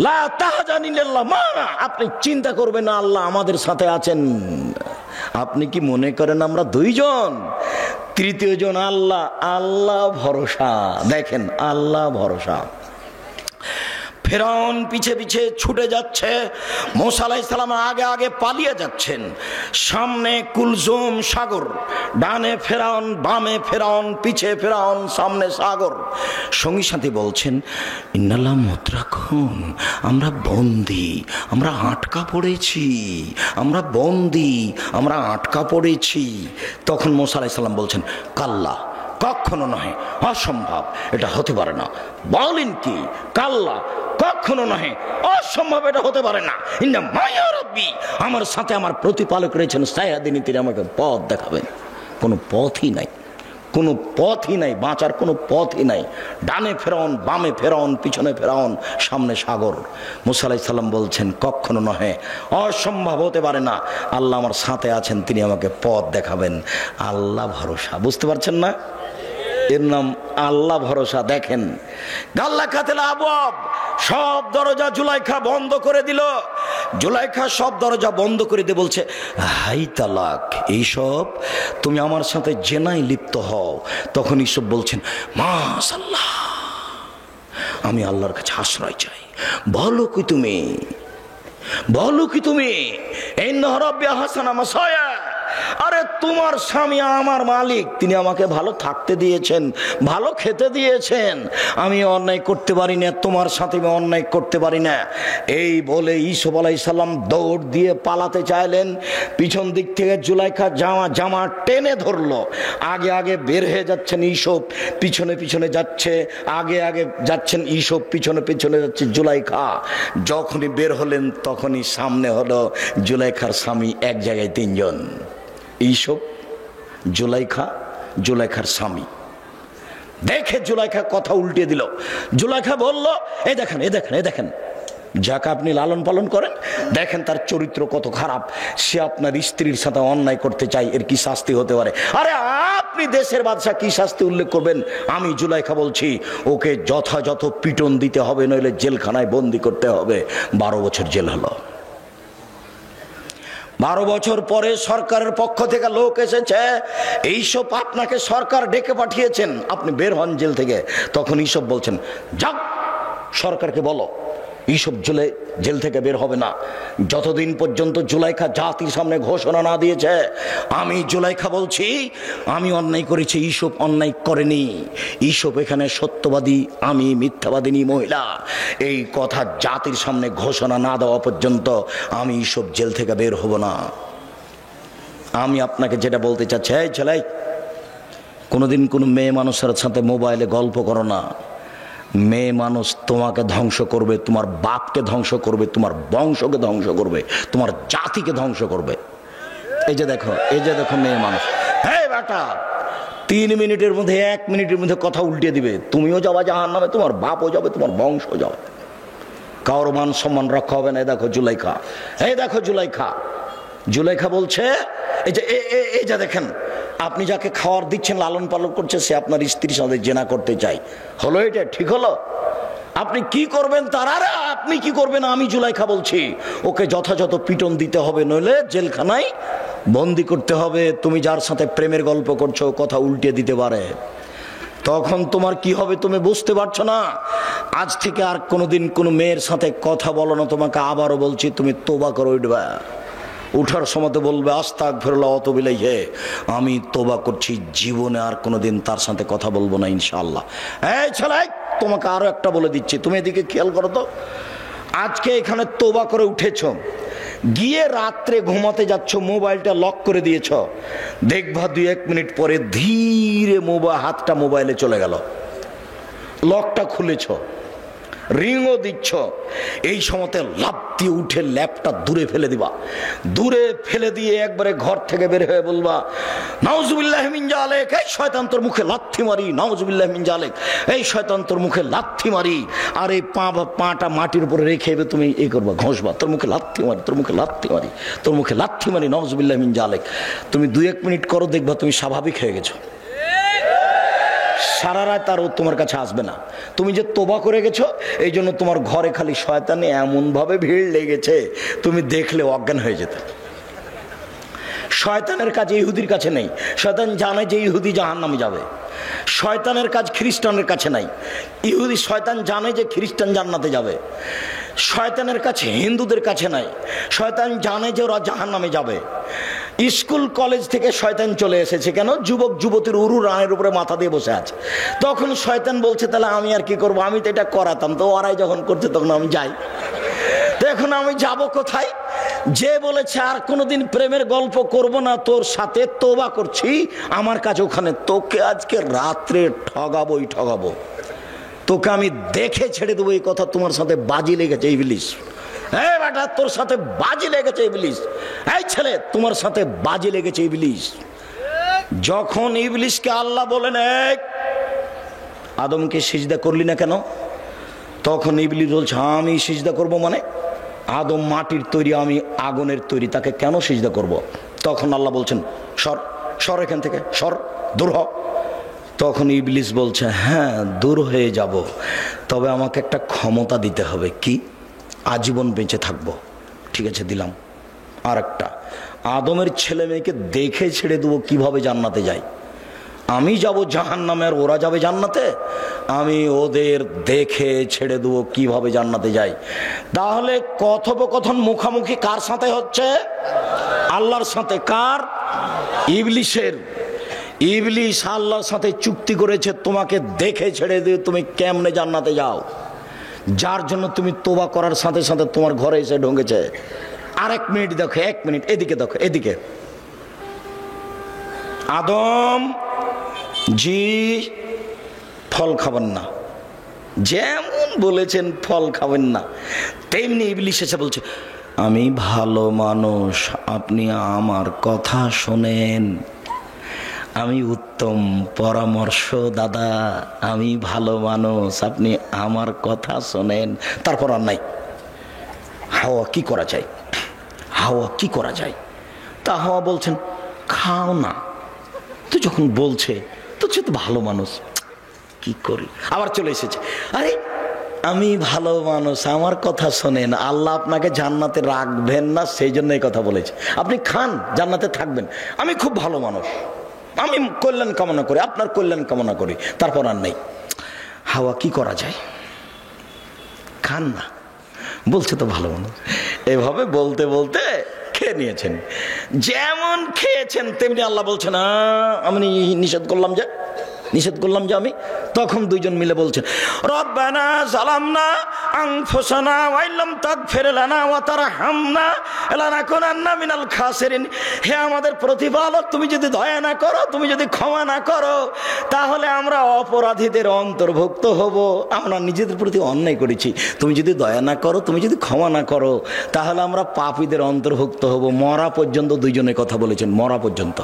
লা তাহজানিল্লাহ মানা, আপনি চিন্তা করবেন না, আল্লাহ আমাদের সাথে আছেন। আপনি কি মনে করেন আমরা দুইজন? তৃতীয় জন আল্লাহ। আল্লাহ ভরসা, দেখেন আল্লাহ ভরসা। ফেরাউন পিছে পিছে ছুটে যাচ্ছে, মুসা আলাইহিস সালাম আগে আগে পালিয়ে যাচ্ছেন। সামনে কুলজুম সাগর, ডানে ফেরাউন, বামে ফেরাউন, পিছে ফেরাউন, সামনে সাগর। সঙ্গী সাথী বলছেন, ইন্নাল্লাহ মুতরাকুন, আমরা বন্দী, আমরা আটকা পড়েছি, আমরা বন্দী, আমরা আটকা পড়েছি। তখন মুসা আলাইহিস সালাম বলছেন, কাল্লা, কখনো নয়, অসম্ভব, এটা হতে পারে না। বলেন কি? কাল্লা, কখনো নয়, অসম্ভব, এটা হতে পারে না। ইন্না মায়া রাব্বি, আমার সাথে আমার প্রতিপালক রয়েছেন, সায়াদিনী, তিনি আমাকে পথ দেখাবেন। কোনো পথই নাই, কোনো পথই নাই, বাঁচার কোনো পথই নাই। ডানে ফেরাউন, বামে ফেরাউন, পিছনে ফেরাউন, সামনে সাগর। মুসা আলাইহিস সালাম বলছেন, কখনো নহে, অসম্ভব, হতে পারে না। আল্লাহ আমার সাথে আছেন, তিনি আমাকে পথ দেখাবেন। আল্লাহ ভরসা, বুঝতে পারছেন না? এর নাম আল্লাহ ভরসা। দেখেন, গাল্লা খাতেলা আবওয়াব, সব দরজা জুলাইখা বন্ধ করে দিল। জুলাইখা সব দরজা বন্ধ করে দিয়ে বলছে, হাই তালাক, এইসব তুমি আমার সাথে জেনায় লিপ্ত হও। তখন ইসব বলছেন, মাশাআল্লাহ, আমি আল্লাহর কাছে আশ্রয় চাই। বলো কি তুমি, বলো কি তুমি, ইন্নাহু রাব্বি আহসানা মাসায়া, আরে তোমার স্বামী আমার মালিক, তিনি আমাকে ভালো থাকতে দিয়েছেন, ভালো খেতে দিয়েছেন, আমি অন্যায় করতে পারি না, তোমার সাথে আমি অন্যায় করতে পারি না। এই বলে ইউসুফ আলাইহিস সালাম দৌড় দিয়ে পালাতে চাইলেন। পিছন দিক থেকে জুলাইখা জামা টেনে ধরলো। আগে আগে বের হয়ে যাচ্ছেন ইউসুফ, পিছনে পিছনে যাচ্ছে, আগে আগে যাচ্ছেন ইউসুফ, পিছনে পিছনে যাচ্ছে জুলাইখা। যখনই বের হলেন তখনই সামনে হলো জুলাইখার স্বামী, এক জায়গায় তিনজন, ইউসুফ, জুলাইখা, জুলাইখার স্বামী। দেখে জুলাইখা কথা উল্টে দিল। জুলাইখা বলল, এই দেখেন, এই দেখেন, এই দেখেন, যাকে আপনি লালন পালন করেন, দেখেন তার চরিত্র কত খারাপ, সে আপনার স্ত্রীর সাথে অন্যায় করতে চাই, এর কি শাস্তি হতে পারে? আরে আপনি দেশের বাদশা, কি শাস্তি উল্লেখ করবেন? আমি জুলাইখা বলছি, ওকে যথাযথ পিটন দিতে হবে, নইলে জেলখানায় বন্দি করতে হবে। 12 বছর জেল হলো। 12 বছর পরে সরকারের পক্ষ থেকে লোক এসেছে, এইসব আপনাকে সরকার ডেকে পাঠিয়েছেন, আপনি বের হন জেল থেকে। তখন এইসব বলছেন, যাক সরকারকে বলো এইসব জেল থেকে বের হবে না যতদিন পর্যন্ত জুলাইখা জাতির সামনে ঘোষণা না দিয়েছে। আমি জুলাইখা বলছি আমি অন্যায় করেছি, এইসব অন্যায় করেনি। এইসব এখানে সত্যবাদী, আমি মিথ্যাবাদিনী মহিলা। এই কথা জাতির সামনে ঘোষণা না দেওয়া পর্যন্ত আমি এইসব জেল থেকে বের হব না। আমি আপনাকে যেটা বলতে চাচ্ছি, এই ছেলে, কোনোদিন কোনো মেয়ে মানুষের সাথে মোবাইলে গল্প করো না। মেয়ে মানুষ তোমাকে ধ্বংস করবে, তোমার বাপকে ধ্বংস করবে, তোমার বংশকে ধ্বংস করবে, তোমার জাতিকে ধ্বংস করবে। এই যে দেখো মেয়ে মানুষ, হ্যাঁ বেটা 3 মিনিটের মধ্যে 1 মিনিটের মধ্যে কথা উল্টে দিবে। তুমিও যাবা জাহান্নামে, তোমার বাপও যাবে, তোমার বংশ যাবে, কারোর মান সম্মান রক্ষা হবে না। দেখো জুলাইখা, দেখো জুলাইখা বলছে, এই যে দেখেন, আপনি যাকে খাওয়ার দিচ্ছেন, লালন পালন করছে, সে আপনার স্ত্রীর সাথে জেনা করতে চাই। হলো এটা ঠিক হলো? আপনি কি করবেন তার? আর আপনি কি করবেন? আমি জুলাইখা বলছি ওকে যথাযথ পিটন দিতে হবে, নইলে জেলখানায় বন্দি করতে হবে। তুমি যার সাথে প্রেমের গল্প করছো, কথা উল্টে দিতে পারে, তখন তোমার কি হবে তুমি বুঝতে পারছো না। আজ থেকে আর কোনোদিন কোনো মেয়ের সাথে কথা বলো না। তোমাকে আবারও বলছি, তুমি তোবা করে উঠবা। উঠার সময় বলবে আস্তাগফিরুল্লাহ ওয়া আতুবু ইলাইহি, আমি তোবা করছি, জীবনে আর কোনোদিন তার সাথে কথা বলবো না ইনশাআল্লাহ। এই ছেলে, তোমাকে আরো একটা বলে দিচ্ছি, তুমি এদিকে খেয়াল করো তো। আজকে এখানে তোবা করে উঠেছো, গিয়ে রাত্রে ঘুমাতে যাচ্ছ, মোবাইলটা লক করে দিয়েছ, দেখবা 2-1 মিনিট পরে ধীরে হাতটা মোবাইলে চলে গেল, লকটা খুলেছ, রিংও দিচ্ছ। এই সময়তে লাফ দিয়ে উঠে ল্যাপটা দূরে ফেলে দিবা। দূরে ফেলে দিয়ে একবারে ঘর থেকে বের হয়ে বলবা, নাউজুবিল্লাহি মিন জালিক, এই শয়তান তোর মুখে লাথি মারি, নাউজুবিল্লাহি মিন জালিক, এই শয়তান তোর মুখে লাথি মারি। আর এই পাটা মাটির উপরে রেখে তুমি এই করবা, ঘষবা, তোর মুখে লাথি মারি, তোর মুখে লাথি মারি, তোর মুখে লাথি মারি, নাউজুবিল্লাহি মিন জালিক। তুমি 2-1 মিনিট করো, দেখবা তুমি স্বাভাবিক হয়ে গেছো। সারা রাত আর ও তোমার কাছে আসবে না। তুমি যে তোবা করে গেছো, এই জন্য তোমার ঘরে খালি শয়তানে এমন ভাবে ভিড় লেগেছে, তুমি দেখলে অজ্ঞান হয়ে যেতে। শয়তানের কাজ ইহুদির কাছে নেই। শয়তান জানে যে ইহুদি জাহান্নামে যাবে। শয়তানের কাজ খ্রিস্টানের কাছে নাই। শয়তান জানে যে খ্রিস্টান জান্নাতে যাবে। শয়তানের কাছে হিন্দুদের কাছে নাই। শয়তান জানে যে ওরা জাহান্নামে যাবে। স্কুল কলেজ থেকে শয়তান চলে এসেছে, কেন? যুবক যুবতীর উরু রানের উপরে মাথা দিয়ে বসে আছে। তখন শয়তান বলছে, তাহলে আমি আর কি করবো, আমি তো এটা করাতাম, তো ওরাই যখন করছে তখন আমি যাই, তো এখন আমি যাব কোথায়? যে বলেছে আর কোনোদিন প্রেমের গল্প করব না তোর সাথে, তোবা করছি, আমার কাছে ওখানে, তোকে আজকে রাত্রে ঠগাবো, তোকে আমি দেখে ছেড়ে দেবো। এই কথা তোমার সাথে বাজি লেগেছে ইবলিস। এই বেটা, তোর সাথে বাজি লেগেছে ইবলিস। এই ছেলে, তোমার সাথে বাজি লেগেছে ইবলিস। যখন ইবলিসকে আল্লাহ বলেন, আদমকে সিজদা করলি না কেন? তখন ইবলিস বলছে, আমি সিজদা করব মানে? আদম মাটির তৈরি, আমি আগুনের তৈরি, তাকে কেন সিজদা করব? তখন আল্লাহ বলছেন, সর এখান থেকে, সর, দূর হ। তখন ইবলিস বলছে, হ্যাঁ দূর হয়ে যাব, তবে আমাকে একটা ক্ষমতা দিতে হবে। কি? আজীবন বেঁচে থাকবো। ঠিক আছে, দিলাম। আর একটা, আদমের ছেলে মেয়েকে দেখে ছেড়ে দেবো কিভাবে জান্নাতে যায়। আমি যাব জাহান্নামে আর ওরা যাবে জান্নাতে, আমি ওদের দেখে ছেড়ে দেবো কিভাবে জান্নাতে যায়। তাহলে কথোপকথন মুখামুখি কার সাথে হচ্ছে? আল্লাহর সাথে। কার? ইবলিসের। ইবলিস আল্লাহর সাথে চুক্তি করেছে, তোমাকে দেখে ছেড়ে দিয়ে তুমি কেমনে জান্নাতে যাও, যার জন্য তুমি তোবা করার সাথে সাথে তোমার ঘরে এসে ঢুকেছে। আর 1 মিনিট দেখো, 1 মিনিট এদিকে দেখো, এদিকে। আদম জি ফল খাবেন না, যেমন বলেছেন ফল খাবেন না, তেমনি ইবলিস এসে বলছে, আমি ভালো মানুষ, আপনি আমার কথা শোনেন, আমি উত্তম পরামর্শদাতা, আমি ভালো মানুষ, আপনি আমার কথা শোনেন। তারপর আর নাই। হাওয়া কি করা যায়? হাওয়া কি করা যায়? তা হাওয়া বলছেন, খাও না। তো যখন বলছে তো সে তো ভালো মানুষ, কি করি? আবার চলে এসেছে, আরে আমি ভালো মানুষ, আমার কথা শোনেন, আল্লাহ আপনাকে জান্নাতে রাখবেন না সেই জন্য এই কথা বলেছে। আপনি খান, জান্নাতে থাকবেন। আমি খুব ভালো মানুষ, আমি কল্যাণ কামনা করি, আপনার কল্যাণ কামনা করি, তারপর আর নেই। হাওয়া কি করা যায়, খান না, বলছে তো ভালো মানুষ। এভাবে বলতে বলতে খেয়ে নিয়েছেন, যেমন খেয়েছেন তেমনি আল্লাহ বলছেন আমি নিষেধ করলাম যে আমি। তখন দুইজন মিলে বলছেন রব্বানা জালামনা আনফুসানা ওয়া ইল্লাম তাগফির লানা ওয়া তারহামনা লানাকুনান্না মিনাল খাসিরিন। হে আমাদের প্রতিপালক, তুমি যদি দয়া না করো, তুমি যদি ক্ষমা না করো, তাহলে আমরা অপরাধীদের অন্তর্ভুক্ত হব। আমরা নিজেদের প্রতি অন্যায় করেছি, তুমি যদি দয়া না করো, তুমি যদি ক্ষমা না করো, তাহলে আমরা পাপীদের অন্তর্ভুক্ত হব। মরা পর্যন্ত দুইজনে কথা বলেছেন, মরা পর্যন্ত।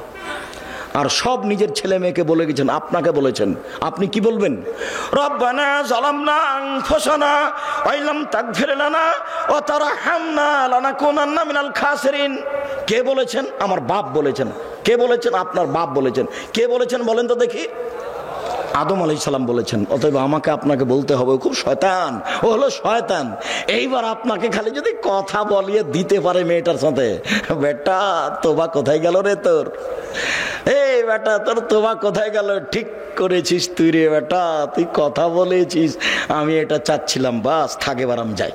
আর সব নিজের ছেলে মেয়েকে বলে গেছেন, আপনাকে বলেছেন। আপনি কি বলবেন? রব্বানা জালামনা আনফুসানা ওয়া ইল্লাম তাগফির লানা ওয়া তারহামনা লানাকুনান্না মিনাল খাসিরিন। কে বলেছেন? আমার বাপ বলেছেন। কে বলেছেন? আপনার বাপ বলেছেন। কে বলেছেন বলেন তো দেখি? আদম আলাইহিস সালাম বলেছেন। অতএব আমাকে আপনাকে বলতে হবে, খুব শয়তান, ও হলো শয়তান। এইবার আপনাকে খালি যদি কথা বলিয়ে দিতে পারে মেয়েটার সাথে, বেটা তোবা কোথায় গেল রে তোর, এই বেটা তোর তোবা কোথায় গেল, ঠিক করেছিস তুই রে বেটা, তুই কথা বলেছিস, আমি এটা চাচ্ছিলাম, বাস থাক, এবার আমি যাই।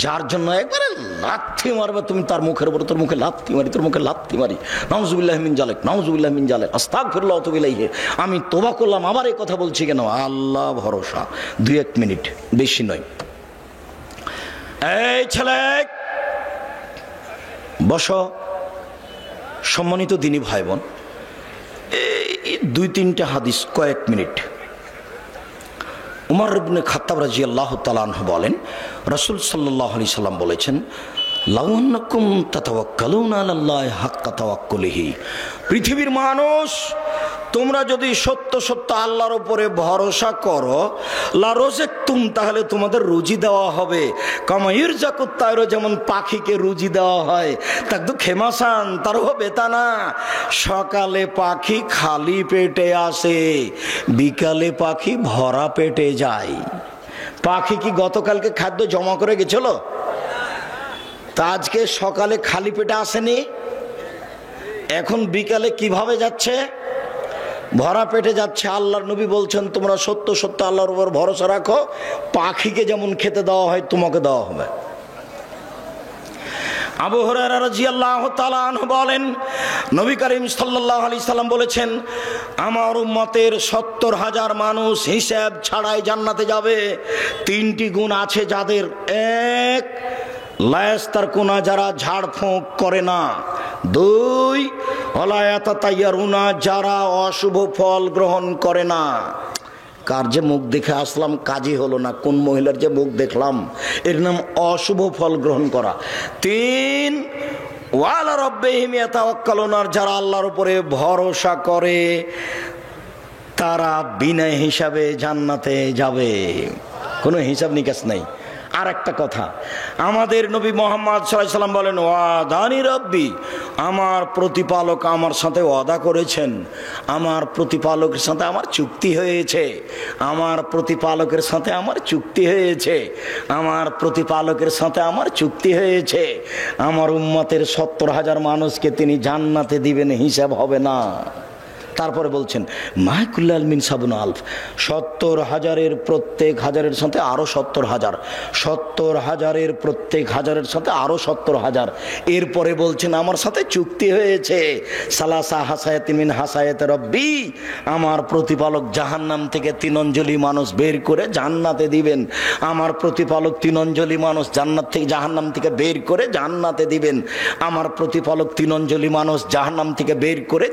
যার জন্য একবারে লাথি মারবে তুমি তার মুখের উপর, তোর মুখে লাথি মারি, তোর মুখে লাথি মারি, নাউজুবিল্লাহ মিন জালিক, নাউজুবিল্লাহ মিন জালিক, আস্তাগফিরুল্লাহ ওয়া আতুবু ইলাইহি। আমি তোবা করলাম, আবার এই কথা বলছি কেন? আল্লাহ ভরসা। 2-1 মিনিট, বেশি নয়। এই ছেলে বসো। সম্মানিত দিনী ভাই বোন, এই 2-3টা হাদিস, কয়েক মিনিট। উমর ইবনে খাত্তাব রাদিয়াল্লাহু তাআলা আনহু বলেন, রাসূল সাল্লাল্লাহু আলাইহি সাল্লাম বলেছেন, লাউ আন্নাকুম তাতাওয়াক্কালুনা আলাল্লাহি হাক্কা তাওয়াক্কুলিহি। পৃথিবীর মানুষ, তোমরা যদি সত্য সত্য আল্লাহর উপরে ভরসা করো, লা রাযাকতুম, তাহলে তোমাদের রুজি দেওয়া হবে। কামা ইরযাকুত তায়র, যেমন পাখিকে রুজি দেওয়া হয়। তাকদু খেমাসান, তার হবে তা না। সকালে পাখি খালি পেটে আসে, বিকালে পাখি ভরা পেটে যায়। পাখি কি গতকালকে খাদ্য জমা করে গেছিল? তা আজকে সকালে খালি পেটে আসেনি, এখন বিকালে কিভাবে যাচ্ছে? ভরা পেটে যাচ্ছে। আল্লাহর নবী বলছেন, তোমরা সত্য সত্য আল্লাহর উপর ভরসা রাখো, পাখিকে যেমন খেতে দেওয়া হয় তোমাকে দেওয়া হবে। আবু হুরায়রা রাদিয়াল্লাহু তাআলা আনহু বলেন, নবী করিম সাল্লাল্লাহু আলাইহি সাল্লাম বলেছেন, আমার উম্মতের 70,000 মানুষ হিসাব ছাড়াই জান্নাতে যাবে। 3টি গুণ আছে যাদের। 1, লায়াস্তার কোনা, যারা ঝাড়ফুঁক করে না। 2, ওয়ালায়াতাতাইয়ারুনা, যারা অশুভ ফল গ্রহণ করে না। কার যে মুখ দেখে আসলাম কাজই হলো না, কোন মহিলার যে মুখ দেখলাম, এর নাম অশুভ ফল গ্রহণ করা। 3, ওয়ালা রাব্বিহিম ইয়াতাওয়াক্কালুন, যারা আল্লাহর উপরে ভরসা করে তারা বিনা হিসাবে জান্নাতে যাবে, কোনো হিসাব নিকাশ নাই। আর একটা কথা, আমাদের নবী মুহাম্মদ সাল্লাল্লাহু আলাইহি সাল্লাম বলেন, ওয়াদানি রব্বি, আমার প্রতিপালক আমার সাথে ওয়াদা করেছেন, আমার প্রতিপালকের সাথে আমার চুক্তি হয়েছে, আমার প্রতিপালকের সাথে আমার চুক্তি হয়েছে, আমার প্রতিপালকের সাথে আমার চুক্তি হয়েছে, আমার উম্মতের 70,000 মানুষকে তিনি জান্নাতে দিবেন, হিসাব হবে না। তারপরে বলছেন, মাহকুল্লাল মিন সাবুন আলফ, 70,000-এর প্রত্যেক হাজারের সাথে আরো 70,000, 70,000-এর প্রত্যেক হাজারের সাথে আরো 70,000। এরপরে বলছেন, আমার সাথে চুক্তি হয়েছে, সালাসা হাসায়াতিন মিন হাসায়াতি রব্বি, আমার প্রতিপালক জাহান্নাম থেকে 3 অঞ্জলি মানুষ বের করে জান্নাতে দিবেন। আমার প্রতিপালক 3 অঞ্জলি মানুষ জান্নাত থেকে জাহান্নাম থেকে বের করে জান্নাতে দিবেন। আমার প্রতিপালক 3 অঞ্জলি মানুষ জাহান্নাম থেকে বের করে